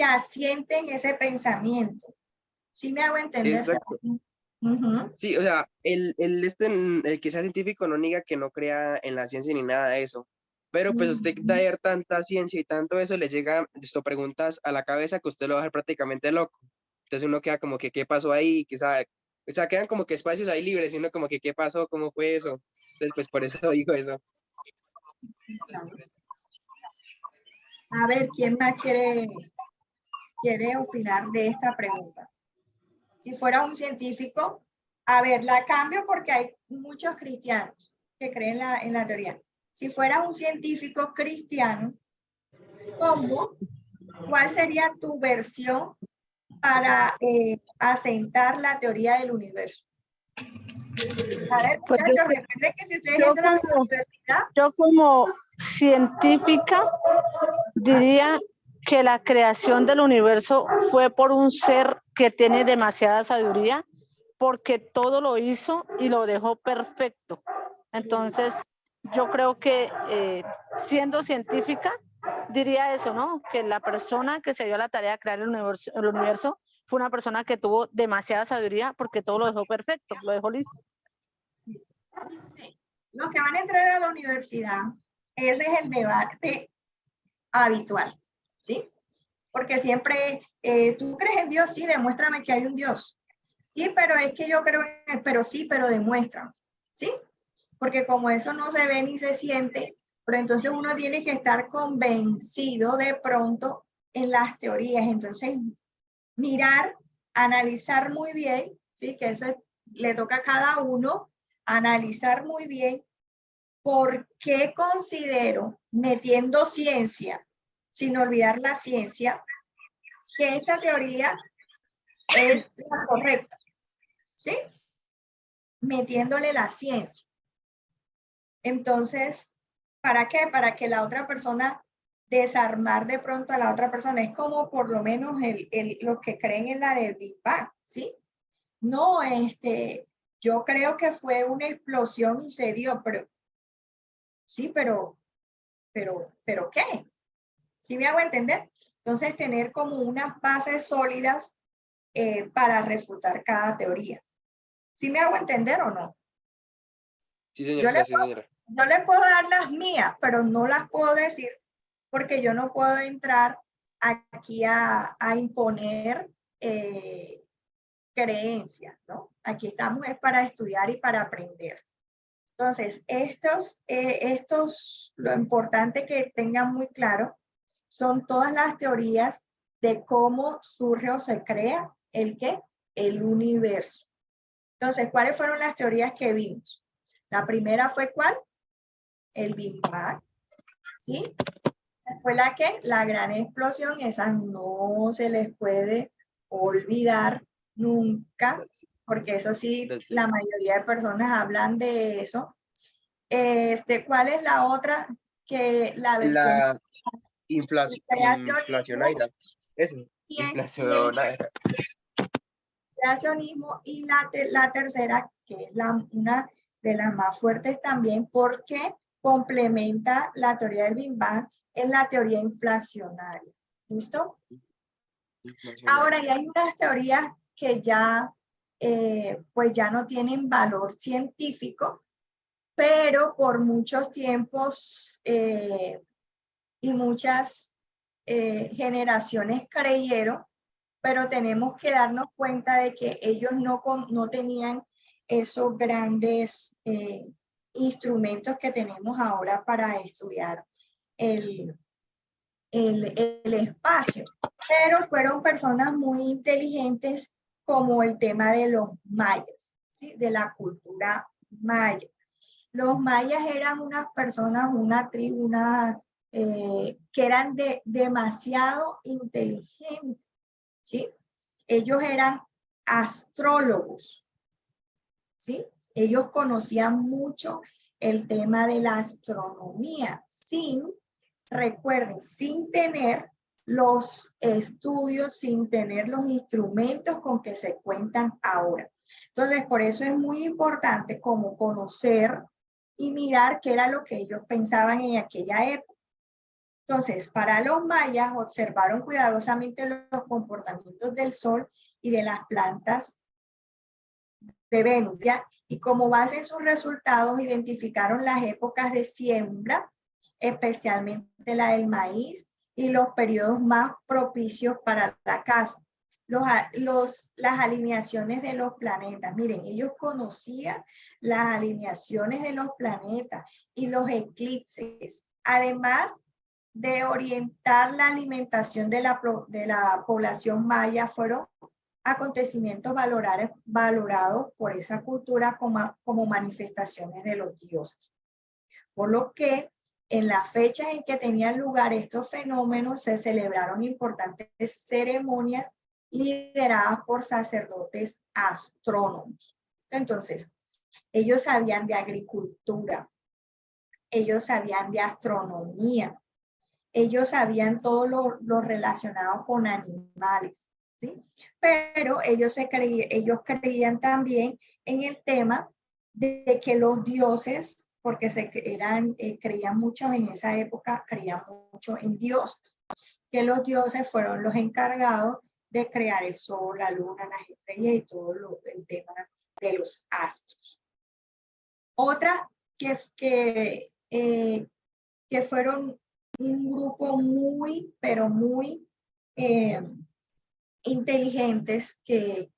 asienten ese pensamiento. ¿Sí me hago entender? Exacto. Sí, o sea, el que sea científico no niega que no crea en la ciencia ni nada de eso. Pero pues usted da ver tanta ciencia y tanto eso, le llega preguntas a la cabeza que usted lo va a dejar prácticamente loco. Entonces uno queda como que, ¿qué pasó ahí? ¿Qué sabe? O sea, quedan como que espacios ahí libres y uno como que, ¿qué pasó? ¿Cómo fue eso? Entonces, pues por eso digo eso. A ver, ¿quién más quiere opinar de esta pregunta? Si fuera un científico, a ver, la cambio porque hay muchos cristianos que creen en la teoría. Si fuera un científico cristiano, ¿cuál sería tu versión para asentar la teoría del universo? A ver, Pues muchachos, recuerden que si ustedes entran a la universidad... Yo como científica diría que la creación del universo fue por un ser que tiene demasiada sabiduría, porque todo lo hizo y lo dejó perfecto. Entonces, yo creo que siendo científica, diría eso, ¿no? Que la persona que se dio la tarea de crear el universo fue una persona que tuvo demasiada sabiduría porque todo lo dejó perfecto, lo dejó listo. Los que van a entrar a la universidad, ese es el debate habitual, ¿sí? Porque siempre, ¿tú crees en Dios? Sí, demuéstrame que hay un Dios. Sí, pero es que yo creo, pero sí, pero demuéstrame, ¿sí? Porque como eso no se ve ni se siente, pero entonces uno tiene que estar convencido de pronto en las teorías. Entonces, mirar, analizar muy bien, ¿sí? Que eso le toca a cada uno, analizar muy bien por qué considero, metiendo ciencia, sin olvidar la ciencia, que esta teoría es la correcta, ¿sí? Metiéndole la ciencia. Entonces, ¿para qué? Para que la otra persona, desarmar de pronto a la otra persona. Es como por lo menos los que creen en la del Big Bang, ¿sí? No, yo creo que fue una explosión y se dio, pero sí, pero ¿qué? ¿Sí me hago entender? Entonces, tener como unas bases sólidas para refutar cada teoría. ¿Sí me hago entender o no? Sí, señora, gracias, señora. Yo le puedo dar las mías, pero no las puedo decir porque yo no puedo entrar aquí a imponer creencias, ¿no? Aquí estamos es para estudiar y para aprender. Entonces, lo importante que tengan muy claro son todas las teorías de cómo surge o se crea el universo. Entonces, ¿cuáles fueron las teorías que vimos? La primera fue ¿cuál? El Big Bang, ¿sí? Fue la gran explosión, esa no se les puede olvidar nunca, porque eso sí, la mayoría de personas hablan de eso. ¿Cuál es la otra? Que la versión... La inflacionaria. Eso, inflacionaria. Creacionismo, y la tercera, que es una de las más fuertes también, porque complementa la teoría del Big Bang, en la teoría inflacionaria. ¿Listo? Ahora, y hay unas teorías que ya, pues ya no tienen valor científico, pero por muchos tiempos y muchas generaciones creyeron, pero tenemos que darnos cuenta de que ellos no tenían esos grandes instrumentos que tenemos ahora para estudiar el espacio, pero fueron personas muy inteligentes, como el tema de los mayas, ¿sí? De la cultura maya. Los mayas eran unas personas, una tribu, que eran demasiado inteligentes, ¿sí? Ellos eran astrólogos, ¿sí? Ellos conocían mucho el tema de la astronomía, recuerden, sin tener los estudios, sin tener los instrumentos con que se cuentan ahora. Entonces, por eso es muy importante como conocer y mirar qué era lo que ellos pensaban en aquella época. Entonces, para los mayas, observaron cuidadosamente los comportamientos del sol y de las plantas de Venus, ¿ya? Y como base en sus resultados, identificaron las épocas de siembra, especialmente la del maíz, y los periodos más propicios para la caza. Las alineaciones de los planetas. Miren, ellos conocían las alineaciones de los planetas y los eclipses. Además de orientar la alimentación de la población maya, fueron acontecimientos valorados por esa cultura como manifestaciones de los dioses. Por lo que en las fechas en que tenían lugar estos fenómenos se celebraron importantes ceremonias lideradas por sacerdotes astrónomos. Entonces, ellos sabían de agricultura, ellos sabían de astronomía, ellos sabían todo lo relacionado con animales, ¿sí? Pero ellos creían también en el tema de que los dioses, porque creían mucho en esa época, creían mucho en dioses, que los dioses fueron los encargados de crear el sol, la luna, las estrellas y todo el tema de los astros. Otra que fueron un grupo muy, pero muy inteligentes que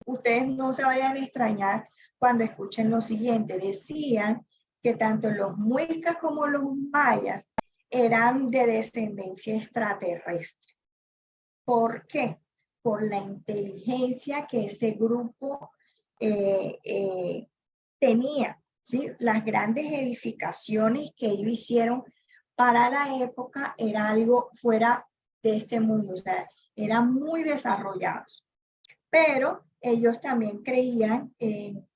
ustedes no se vayan a extrañar cuando escuchen lo siguiente. Decían que tanto los muiscas como los mayas eran de descendencia extraterrestre. ¿Por qué? Por la inteligencia que ese grupo tenía, ¿sí? Las grandes edificaciones que ellos hicieron para la época era algo fuera de este mundo, o sea, eran muy desarrollados. Pero ellos también creían en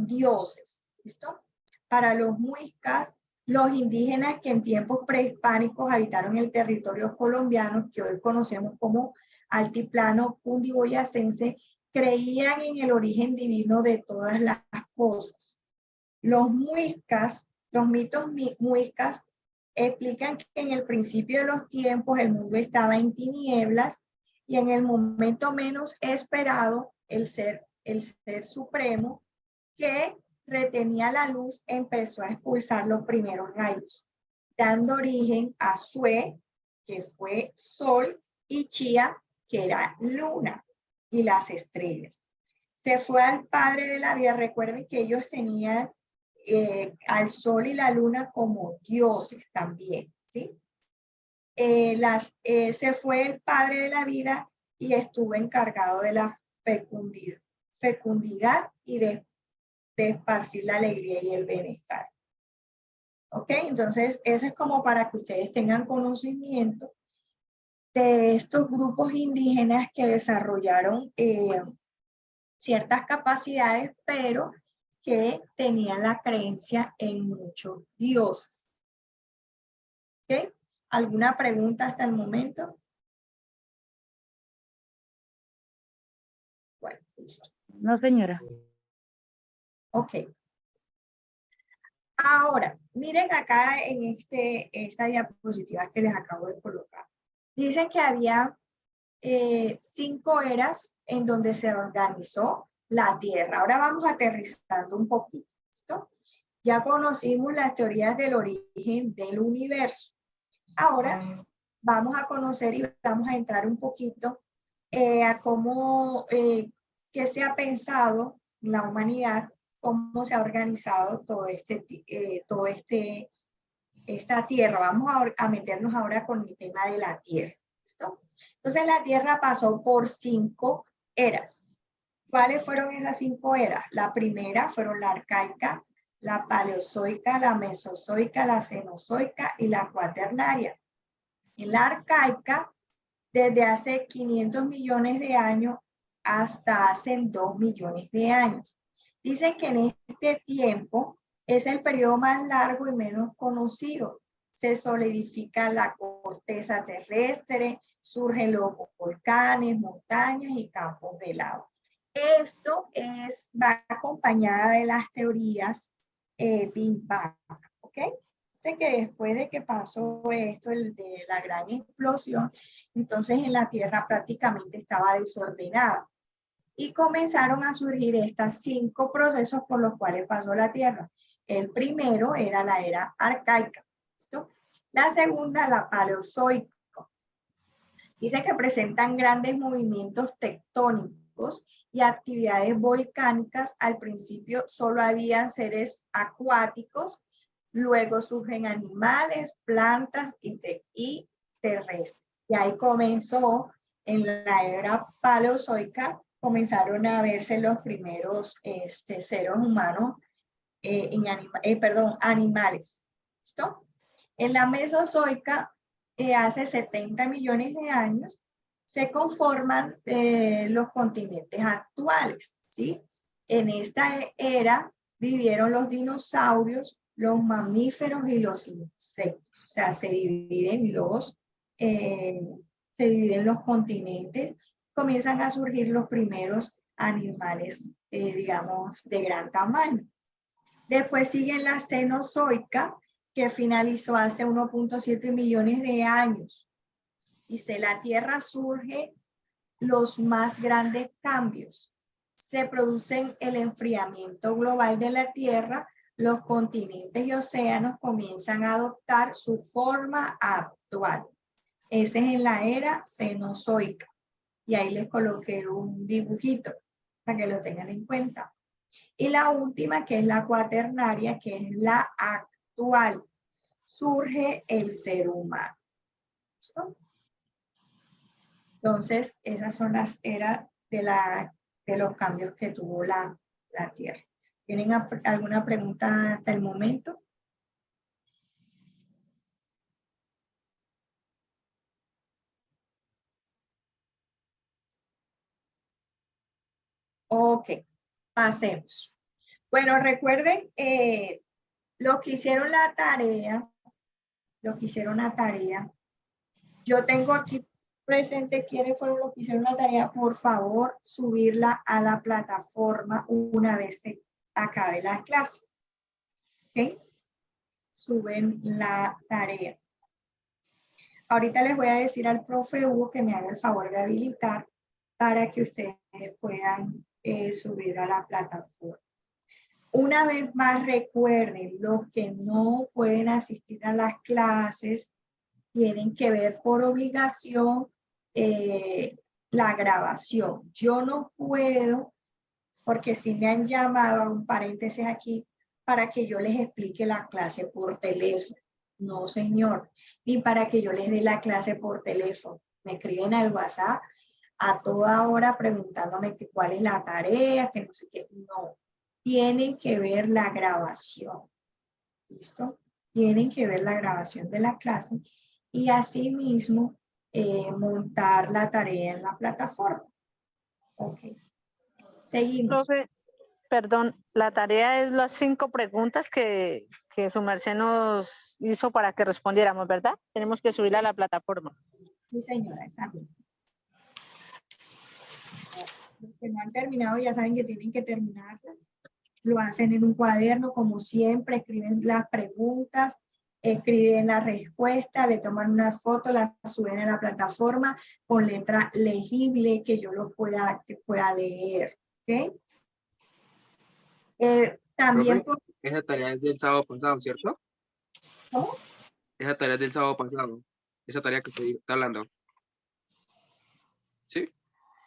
dioses, ¿listo? Para los muiscas, los indígenas que en tiempos prehispánicos habitaron el territorio colombiano, que hoy conocemos como altiplano cundiboyacense, creían en el origen divino de todas las cosas. Los muiscas, los mitos muiscas explican que en el principio de los tiempos el mundo estaba en tinieblas y en el momento menos esperado el ser supremo que retenía la luz empezó a expulsar los primeros rayos, dando origen a Sue, que fue sol, y Chía, que era luna, y las estrellas. Se fue al padre de la vida. Recuerden que ellos tenían al sol y la luna como dioses también, ¿sí? Se fue el padre de la vida y estuvo encargado de la fecundidad y de esparcir la alegría y el bienestar. ¿Ok? Entonces, eso es como para que ustedes tengan conocimiento de estos grupos indígenas que desarrollaron ciertas capacidades, pero que tenían la creencia en muchos dioses. ¿Ok? ¿Alguna pregunta hasta el momento? Bueno, listo. No, señora. Ok. Ahora, miren acá en esta diapositiva que les acabo de colocar. Dicen que había 5 eras en donde se organizó la Tierra. Ahora vamos aterrizando un poquito. ¿Listo? Ya conocimos las teorías del origen del universo. Ahora vamos a conocer y vamos a entrar un poquito a cómo, qué se ha pensado en la humanidad, cómo se ha organizado esta Tierra. Vamos a meternos ahora con el tema de la Tierra. ¿Listo? Entonces la Tierra pasó por 5 eras. ¿Cuáles fueron esas 5 eras? La primera fueron la arcaica, la paleozoica, la mesozoica, la cenozoica y la cuaternaria. En la arcaica, desde hace 500 millones de años hasta hace 2 millones de años. Dicen que en este tiempo es el periodo más largo y menos conocido. Se solidifica la corteza terrestre, surgen los volcanes, montañas y campos de lava. Esto va acompañada de las teorías Big Bang, ¿ok? Sé que después de que pasó esto, de la gran explosión, entonces en la Tierra prácticamente estaba desordenada. Y comenzaron a surgir estos 5 procesos por los cuales pasó la Tierra. El primero era la era arcaica. ¿Listo? La segunda, la paleozoica. Dice que presentan grandes movimientos tectónicos y actividades volcánicas. Al principio solo habían seres acuáticos, luego surgen animales, plantas y terrestres. Y ahí comenzó, en la era paleozoica, comenzaron a verse los primeros seres humanos, animales. ¿Listo? En la mesozoica, hace 70 millones de años, se conforman los continentes actuales, ¿sí? En esta era vivieron los dinosaurios, los mamíferos y los insectos. O sea, se dividen los continentes, comienzan a surgir los primeros animales, digamos, de gran tamaño. Después sigue la Cenozoica, que finalizó hace 1.7 millones de años. Dice, la Tierra surge los más grandes cambios. Se producen el enfriamiento global de la Tierra, los continentes y océanos comienzan a adoptar su forma actual. Ese es en la era Cenozoica. Y ahí les coloqué un dibujito para que lo tengan en cuenta. Y la última, que es la cuaternaria, que es la actual. Surge el ser humano. ¿Listo? Entonces, esas son las eras de los cambios que tuvo la Tierra. ¿Tienen alguna pregunta hasta el momento? Ok, pasemos. Bueno, recuerden, los que hicieron la tarea, yo tengo aquí presente quiénes fueron los que hicieron la tarea. Por favor, subirla a la plataforma una vez se acabe la clase. ¿Ok? Suben la tarea. Ahorita les voy a decir al profe Hugo que me haga el favor de habilitar para que ustedes puedan subir a la plataforma. Una vez más, recuerden, los que no pueden asistir a las clases tienen que ver por obligación la grabación. Yo no puedo, porque si me han llamado, un paréntesis aquí, para que yo les explique la clase por teléfono. No, señor. Ni para que yo les dé la clase por teléfono. Me escriben al WhatsApp a toda hora preguntándome que cuál es la tarea, que no sé qué. No. Tienen que ver la grabación. ¿Listo? Tienen que ver la grabación de la clase y asimismo montar la tarea en la plataforma. Ok. Seguimos. Profe, perdón, la tarea es las 5 preguntas que su merced nos hizo para que respondiéramos, ¿verdad? Tenemos que subirla a la plataforma. Sí, señora, esa misma. Los que no han terminado ya saben que tienen que terminarla. Lo hacen en un cuaderno, como siempre, escriben las preguntas, escriben la respuesta, le toman unas fotos, las suben a la plataforma con letra legible que yo lo pueda leer. ¿Ok? También Profe, esa tarea es del sábado pasado, ¿cierto? ¿Cómo? Esa tarea es del sábado pasado. Esa tarea que usted está hablando. ¿Sí?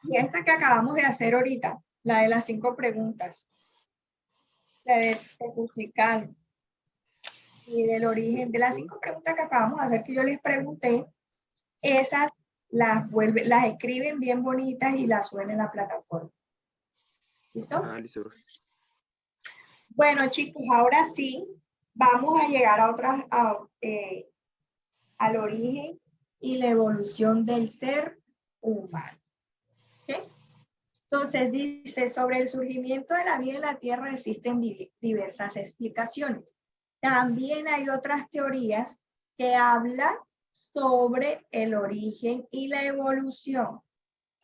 Y esta que acabamos de hacer ahorita, la de las 5 preguntas. La de musical y del origen de las 5 preguntas que acabamos de hacer que yo les pregunté, esas las escriben bien bonitas y las suben en la plataforma. ¿Listo? Ah, listo. Bueno, chicos, ahora sí vamos a llegar a al origen y la evolución del ser humano. ¿Okay? Entonces dice, sobre el surgimiento de la vida en la Tierra existen diversas explicaciones. También hay otras teorías que hablan sobre el origen y la evolución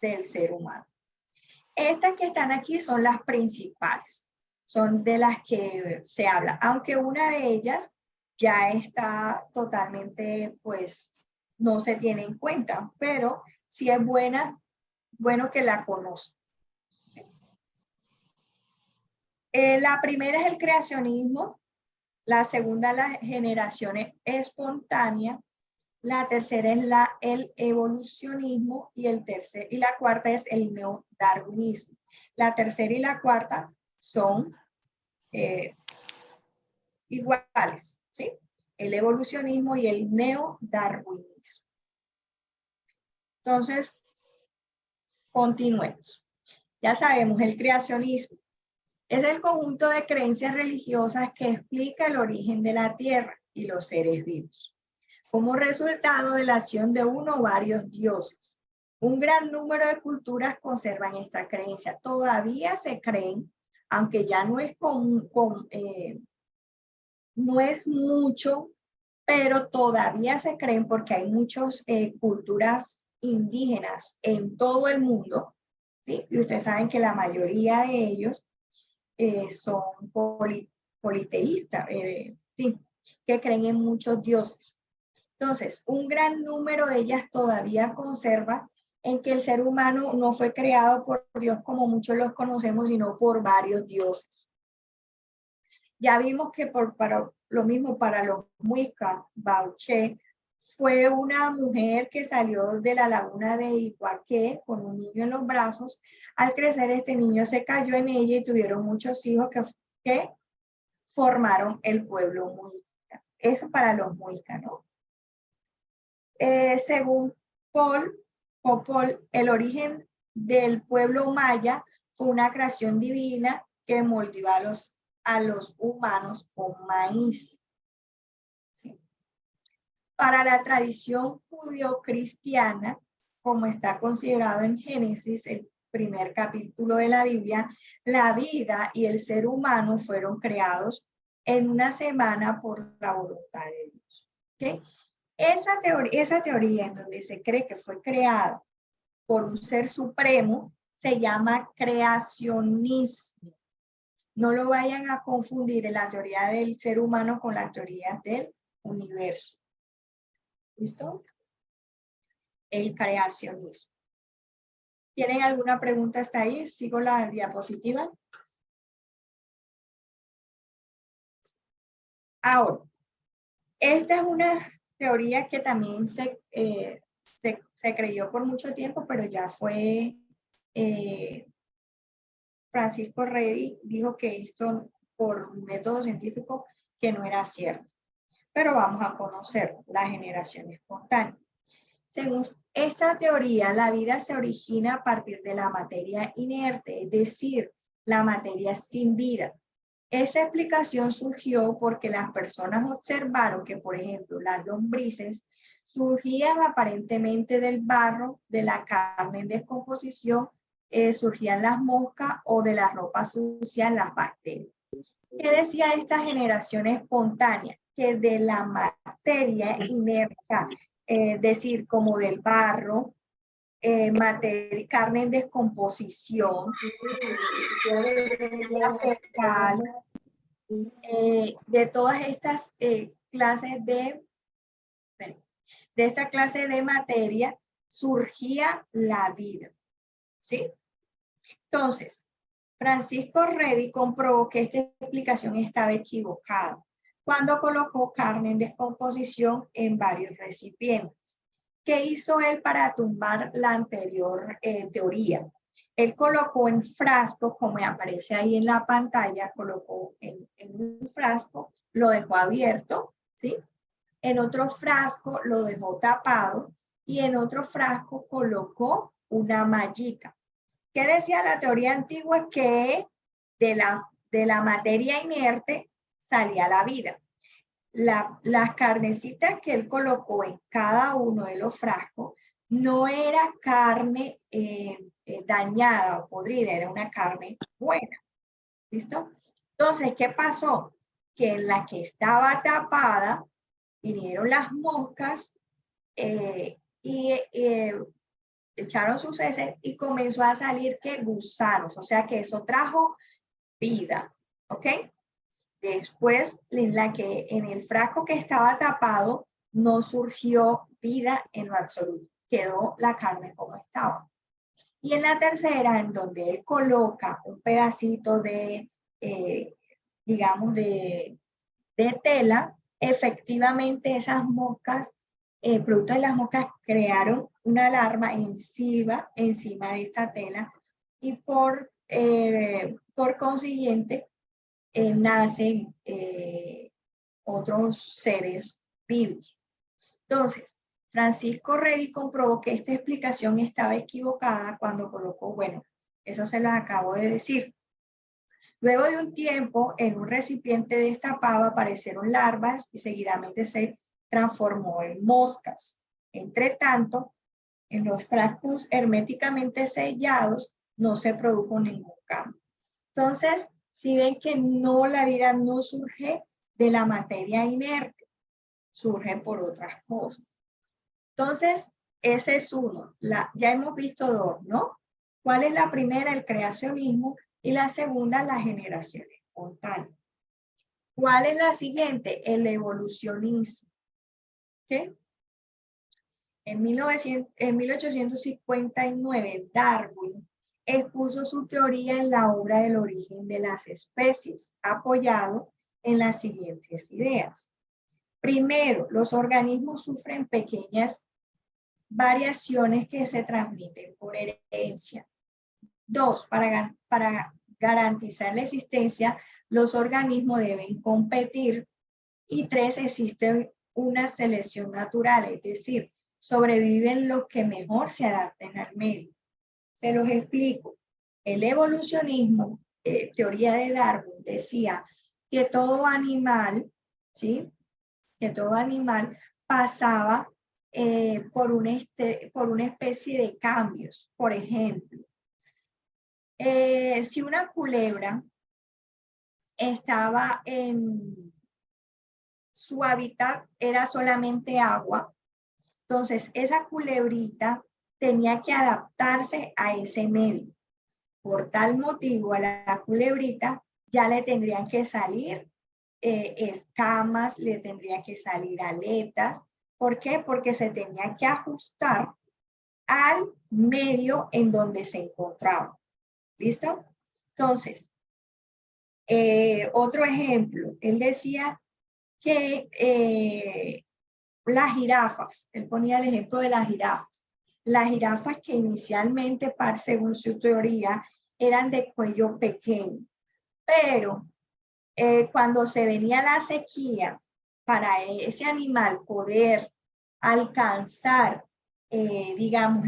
del ser humano. Estas que están aquí son las principales, son de las que se habla, aunque una de ellas ya está totalmente, pues, no se tiene en cuenta, pero sí es bueno que la conozcan. ¿Sí? La primera es el creacionismo, la segunda la generación espontánea, la tercera es el evolucionismo y la cuarta es el neodarwinismo. La tercera y la cuarta son iguales, ¿sí? El evolucionismo y el neodarwinismo. Entonces, continuemos. Ya sabemos, el creacionismo es el conjunto de creencias religiosas que explica el origen de la Tierra y los seres vivos, como resultado de la acción de uno o varios dioses. Un gran número de culturas conservan esta creencia. Todavía se creen, aunque ya no es no es mucho, pero todavía se creen porque hay muchas culturas indígenas en todo el mundo, ¿sí? Y ustedes saben que la mayoría de ellos son politeístas, ¿sí? Que creen en muchos dioses. Entonces, un gran número de ellas todavía conserva en que el ser humano no fue creado por Dios como muchos los conocemos, sino por varios dioses. Ya vimos que para lo mismo para los muiscas, Bauché fue una mujer que salió de la laguna de Iguaque con un niño en los brazos. Al crecer, este niño se cayó en ella y tuvieron muchos hijos que formaron el pueblo muisca. Eso para los muiscas, ¿no? Según Popol, el origen del pueblo maya fue una creación divina que moldeó a los humanos con maíz. ¿Sí? Para la tradición judío-cristiana, como está considerado en Génesis, el primer capítulo de la Biblia, la vida y el ser humano fueron creados en una semana por la voluntad de Dios. ¿Okay? Esa teoría en donde se cree que fue creada por un ser supremo se llama creacionismo. No lo vayan a confundir en la teoría del ser humano con la teoría del universo. ¿Listo? El creacionismo. ¿Tienen alguna pregunta hasta ahí? ¿Sigo la diapositiva? Ahora, esta es una teoría que también se creyó por mucho tiempo, pero ya fue Francisco Redi dijo que esto por método científico que no era cierto. Pero vamos a conocer la generación espontánea. Según esta teoría, la vida se origina a partir de la materia inerte, es decir, la materia sin vida. Esa explicación surgió porque las personas observaron que, por ejemplo, las lombrices surgían aparentemente del barro, de la carne en descomposición, surgían las moscas o de la ropa sucia las bacterias. ¿Qué decía esta generación espontánea? Que de la materia inerte, es decir, como del barro, carne en descomposición, fecal, de todas estas clases de esta clase de materia surgía la vida, ¿sí? Entonces, Francisco Redi comprobó que esta explicación estaba equivocada cuando colocó carne en descomposición en varios recipientes. ¿Qué hizo él para tumbar la anterior teoría? Él colocó en frascos, como aparece ahí en la pantalla, colocó en un frasco, lo dejó abierto, ¿sí? En otro frasco lo dejó tapado y en otro frasco colocó una mallita. ¿Qué decía la teoría antigua? Que de la materia inerte salía la vida. Las carnecitas que él colocó en cada uno de los frascos no era carne dañada o podrida, era una carne buena. ¿Listo? Entonces, ¿qué pasó? Que en la que estaba tapada, vinieron las moscas y echaron sus heces y comenzó a salir que gusanos, o sea que eso trajo vida, ¿ok? Después, en el frasco que estaba tapado, no surgió vida en lo absoluto, quedó la carne como estaba. Y en la tercera, en donde él coloca un pedacito de, digamos, de tela, efectivamente esas moscas, producto de las moscas, crearon una larva encima de esta tela y por consiguiente nacen otros seres vivos. Entonces, Francisco Redi comprobó que esta explicación estaba equivocada cuando colocó, bueno, eso se lo acabo de decir. Luego de un tiempo, en un recipiente destapado aparecieron larvas y seguidamente se transformó en moscas. Entre tanto, en los frascos herméticamente sellados no se produjo ningún cambio. Entonces, si ven que no, la vida no surge de la materia inerte, surge por otras cosas. Entonces, ese es uno. Ya hemos visto dos, ¿no? ¿Cuál es la primera? El creacionismo y la segunda, la generación espontánea. ¿Cuál es la siguiente? El evolucionismo. ¿Qué? En 1859, Darwin expuso su teoría en la obra del origen de las especies, apoyado en las siguientes ideas. Primero, los organismos sufren pequeñas variaciones que se transmiten por herencia. Dos, para garantizar la existencia, los organismos deben competir. Y tres, existe una selección natural, es decir, sobreviven los que mejor se adapten al medio. Se los explico. El evolucionismo, teoría de Darwin, decía que todo animal, ¿sí? Que todo animal pasaba por una especie de cambios. Por ejemplo, si una culebra estaba en su hábitat, era solamente agua, entonces esa culebrita tenía que adaptarse a ese medio. Por tal motivo, a la culebrita ya le tendrían que salir escamas, le tendría que salir aletas. ¿Por qué? Porque se tenía que ajustar al medio en donde se encontraba. ¿Listo? Entonces, otro ejemplo, él decía que las jirafas, él ponía el ejemplo de las jirafas que inicialmente, según su teoría, eran de cuello pequeño, pero cuando se venía la sequía, para ese animal poder alcanzar, digamos,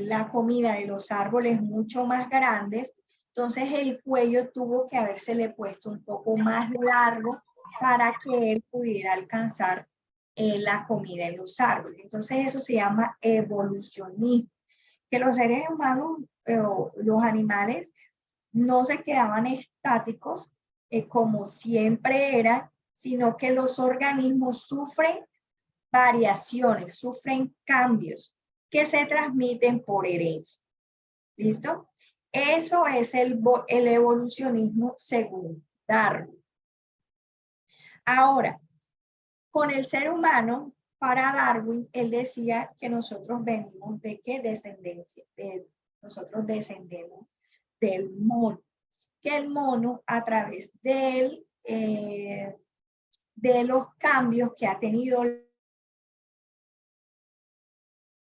la comida de los árboles mucho más grandes, entonces el cuello tuvo que habérsele puesto un poco más largo para que él pudiera alcanzar la comida en los árboles. Entonces eso se llama evolucionismo, que los seres humanos, los animales, no se quedaban estáticos como siempre era, sino que los organismos sufren variaciones, sufren cambios que se transmiten por herencia. ¿Listo? Eso es el evolucionismo según Darwin. Ahora, con el ser humano, para Darwin, él decía que nosotros venimos de qué descendencia, nosotros descendemos del mono, que el mono a través de los cambios que ha tenido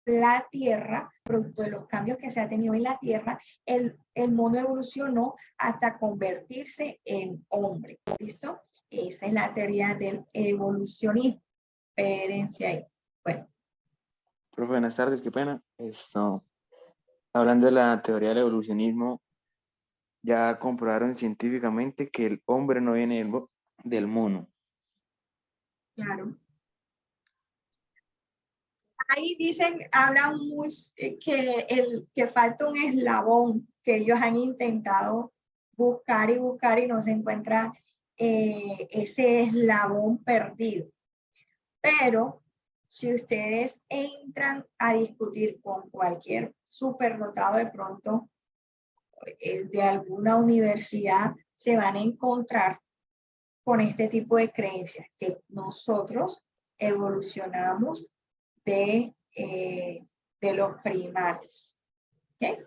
la Tierra, producto de los cambios que se ha tenido en la Tierra, el mono evolucionó hasta convertirse en hombre. ¿Listo? Esa es la teoría del evolucionismo. Espérense ahí. Bueno. Profe, buenas tardes, qué pena. Hablando de la teoría del evolucionismo, ya comprobaron científicamente que el hombre no viene del mono. Claro. ahí dicen, hablan muy, que falta un eslabón que ellos han intentado buscar y no se encuentra ese eslabón perdido. Pero si ustedes entran a discutir con cualquier superdotado de pronto de alguna universidad, se van a encontrar con este tipo de creencias, que nosotros evolucionamos de los primates. ¿Okay?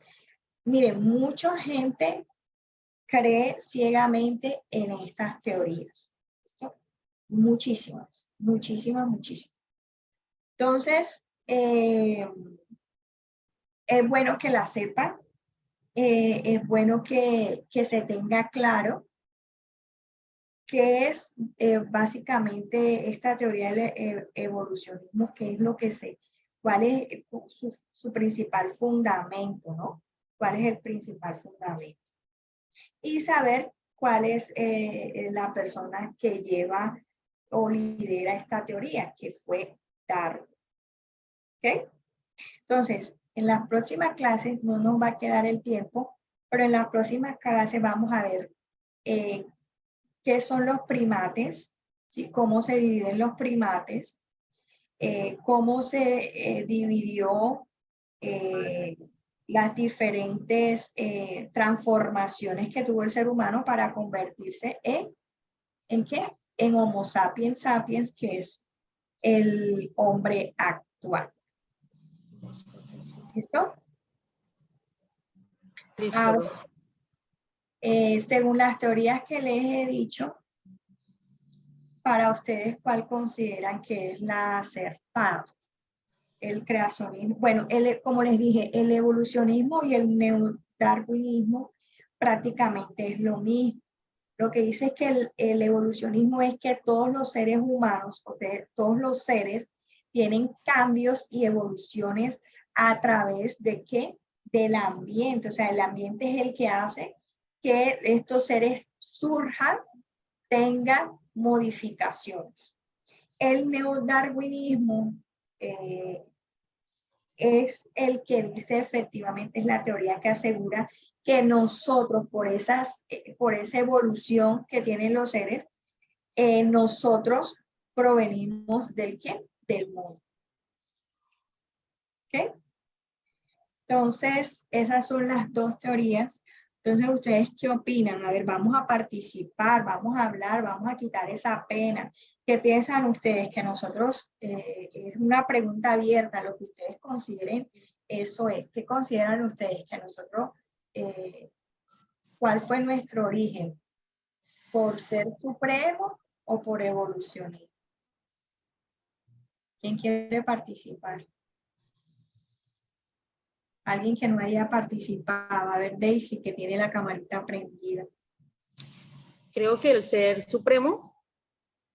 Miren, mucha gente cree ciegamente en estas teorías. Muchísimas. Entonces, es bueno que la sepan, es bueno que se tenga claro qué es básicamente esta teoría del evolucionismo, qué es lo que cuál es su principal fundamento, ¿no? ¿Cuál es el principal fundamento? Y saber cuál es la persona que lleva o lidera esta teoría, que fue Darwin. ¿Ok? Entonces, en las próximas clases no nos va a quedar el tiempo, pero en las próximas clases vamos a ver qué son los primates, ¿sí? Cómo se dividen los primates, cómo se dividió las diferentes transformaciones que tuvo el ser humano para convertirse ¿en qué? En Homo sapiens sapiens, que es el hombre actual. ¿Listo? Listo. Ahora, según las teorías que les he dicho, para ustedes, ¿cuál consideran que es la acertada? El creacionismo. Bueno, como les dije, el evolucionismo y el neodarwinismo prácticamente es lo mismo. Lo que dice es que el evolucionismo es que todos los seres humanos, todos los seres, tienen cambios y evoluciones a través de ¿qué? Del ambiente. O sea, el ambiente es el que hace que estos seres surjan, tengan modificaciones. El neodarwinismo es el que dice efectivamente, es la teoría que asegura que nosotros, por esa evolución que tienen los seres, nosotros provenimos del ¿qué? Del mundo. ¿Ok? Entonces, esas son las dos teorías. Entonces, ¿ustedes qué opinan? A ver, vamos a participar, vamos a hablar, vamos a quitar esa pena. ¿Qué piensan ustedes? Que nosotros, es una pregunta abierta, lo que ustedes consideren, eso es. ¿Qué consideran ustedes? Que nosotros, ¿cuál fue nuestro origen? ¿Por ser supremo o por evolucionismo? ¿Quién quiere participar? Alguien que no haya participado. A ver, Daisy, que tiene la camarita prendida. Creo que el ser supremo,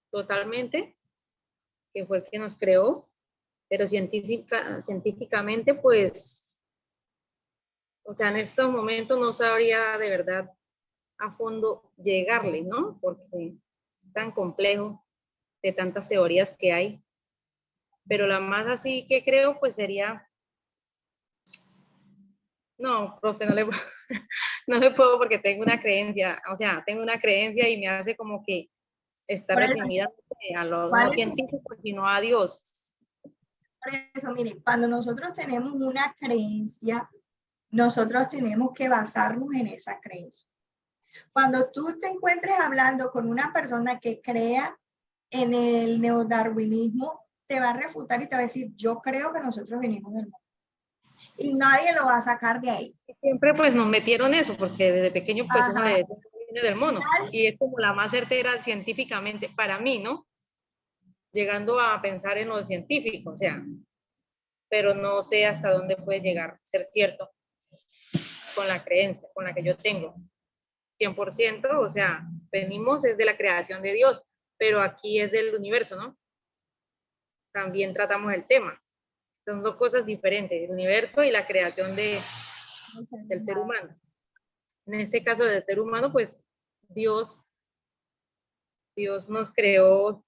totalmente, que fue el que nos creó, pero científicamente, pues, o sea, en estos momentos no sabría de verdad a fondo llegarle, ¿no? Porque es tan complejo de tantas teorías que hay. Pero la más así que creo, pues sería... No, profe, no le puedo porque tengo una creencia, o sea, tengo una creencia y me hace como que estar reprimida a los no científicos, sino a Dios. Por eso, miren, cuando nosotros tenemos una creencia, nosotros tenemos que basarnos en esa creencia. Cuando tú te encuentres hablando con una persona que crea en el neodarwinismo, te va a refutar y te va a decir, yo creo que nosotros venimos del mundo. Y nadie lo va a sacar de ahí. Siempre pues nos metieron eso, porque desde pequeño pues uno le viene del mono. Y es como la más certera científicamente para mí, ¿no? Llegando a pensar en lo científico, o sea, pero no sé hasta dónde puede llegar a ser cierto con la creencia, con la que yo tengo. 100%, o sea, venimos es de la creación de Dios, pero aquí es del universo, ¿no? También tratamos el tema. Son dos cosas diferentes, el universo y la creación del ser humano. En este caso del ser humano, pues Dios nos creó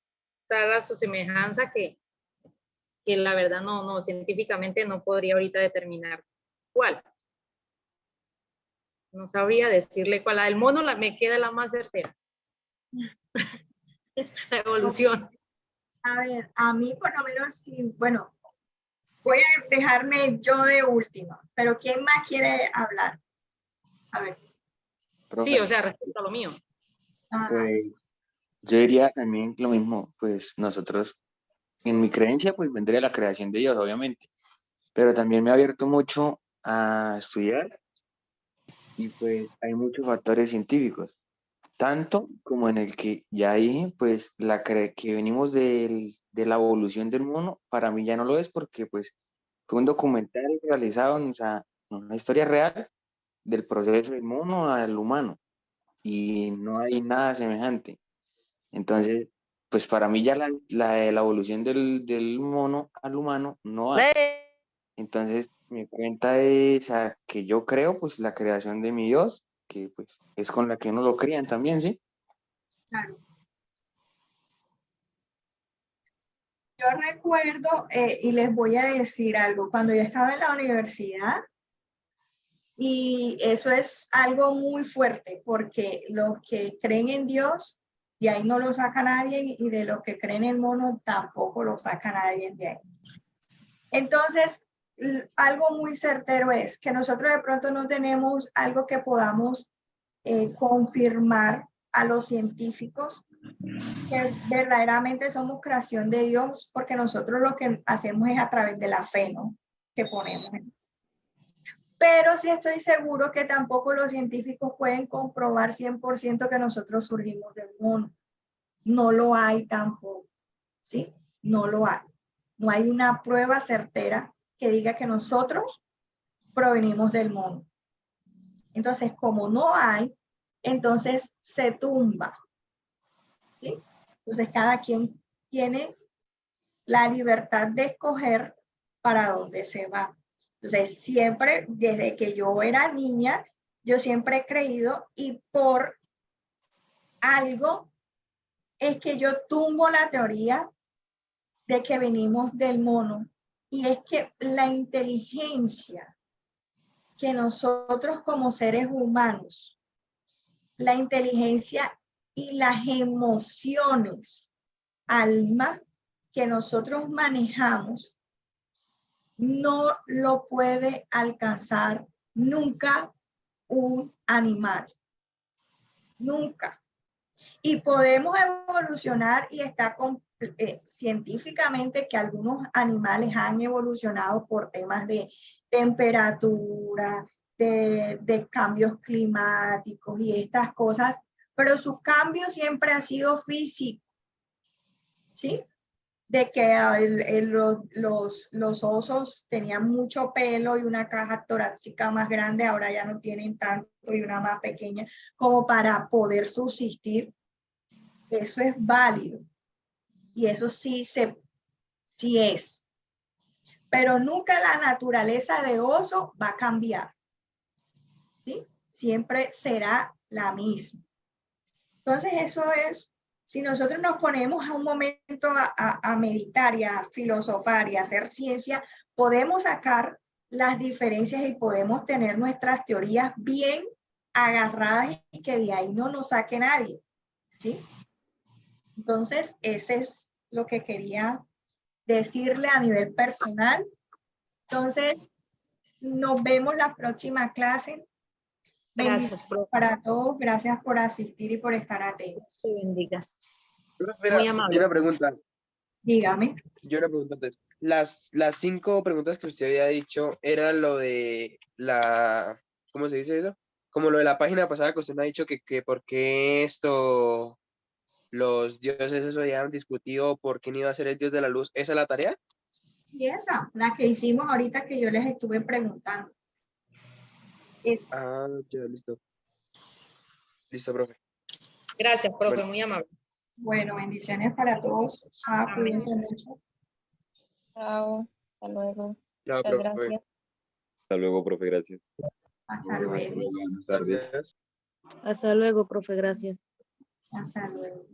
tal a su semejanza que que la verdad no, científicamente no podría ahorita determinar cuál. No sabría decirle cuál. La del mono me queda la más certera. La evolución. A ver, a mí por lo menos, sí, bueno, voy a dejarme yo de última, pero ¿quién más quiere hablar? A ver. Sí, o sea, respecto a lo mío. Pues yo diría también lo mismo, pues nosotros, en mi creencia, pues vendría la creación de Dios, obviamente, pero también me ha abierto mucho a estudiar y pues hay muchos factores científicos, tanto como en el que ya dije, pues que venimos de la evolución del mono, para mí ya no lo es porque pues fue un documental realizado, o sea, una historia real del proceso del mono al humano y no hay nada semejante. Entonces, pues para mí ya la evolución del mono al humano no hay. Entonces, mi cuenta es a que yo creo, pues la creación de mi Dios, que pues es con la que uno lo crían también, ¿sí? Claro. Yo recuerdo, y les voy a decir algo, cuando yo estaba en la universidad, y eso es algo muy fuerte, porque los que creen en Dios, de ahí no lo saca nadie, y de los que creen en mono, tampoco lo saca nadie de ahí. Entonces, algo muy certero es que nosotros de pronto no tenemos algo que podamos confirmar a los científicos que verdaderamente somos creación de Dios, porque nosotros lo que hacemos es a través de la fe, ¿no? Que ponemos en eso. Pero sí estoy seguro que tampoco los científicos pueden comprobar 100% que nosotros surgimos del mono. No lo hay tampoco, ¿sí? No lo hay. No hay una prueba certera que diga que nosotros provenimos del mono. Entonces, como no hay, entonces se tumba, ¿sí? Entonces, cada quien tiene la libertad de escoger para dónde se va. Entonces, siempre, desde que yo era niña, yo siempre he creído, y por algo es que yo tumbo la teoría de que venimos del mono, y es que la inteligencia que nosotros como seres humanos, la inteligencia y las emociones, alma, que nosotros manejamos, no lo puede alcanzar nunca un animal. Nunca. Y podemos evolucionar, y está científicamente que algunos animales han evolucionado por temas de temperatura, de cambios climáticos y estas cosas, pero su cambio siempre ha sido físico, ¿sí? De que los osos tenían mucho pelo y una caja torácica más grande, ahora ya no tienen tanto y una más pequeña, como para poder subsistir. Eso es válido y eso sí es. Pero nunca la naturaleza de oso va a cambiar, ¿sí? Siempre será la misma. Entonces eso es, si nosotros nos ponemos a un momento a meditar y a filosofar y a hacer ciencia, podemos sacar las diferencias y podemos tener nuestras teorías bien agarradas y que de ahí no nos saque nadie, ¿sí? Entonces, ese es lo que quería decirle a nivel personal. Entonces, nos vemos la próxima clase. Bendiciones para todos. Gracias por asistir y por estar atentos. Te bendiga. Muy amable. Una pregunta. Dígame. Yo una pregunta antes. Las 5 preguntas que usted había dicho era lo de la, ¿cómo se dice eso? Como lo de la página pasada que usted me ha dicho que por qué esto, los dioses eso ya han discutido por quién iba a ser el dios de la luz. ¿Esa es la tarea? Sí, esa, la que hicimos ahorita que yo les estuve preguntando. Ah, ya, listo. Listo, profe. Gracias, profe, Bueno. muy amable. Bueno, bendiciones para todos. Cuídense mucho. Chao, hasta luego. Chao, Muchas profe. gracias. Hasta luego, profe, gracias. Hasta luego. Buenas tardes. Gracias. Hasta luego, profe, gracias. Hasta luego.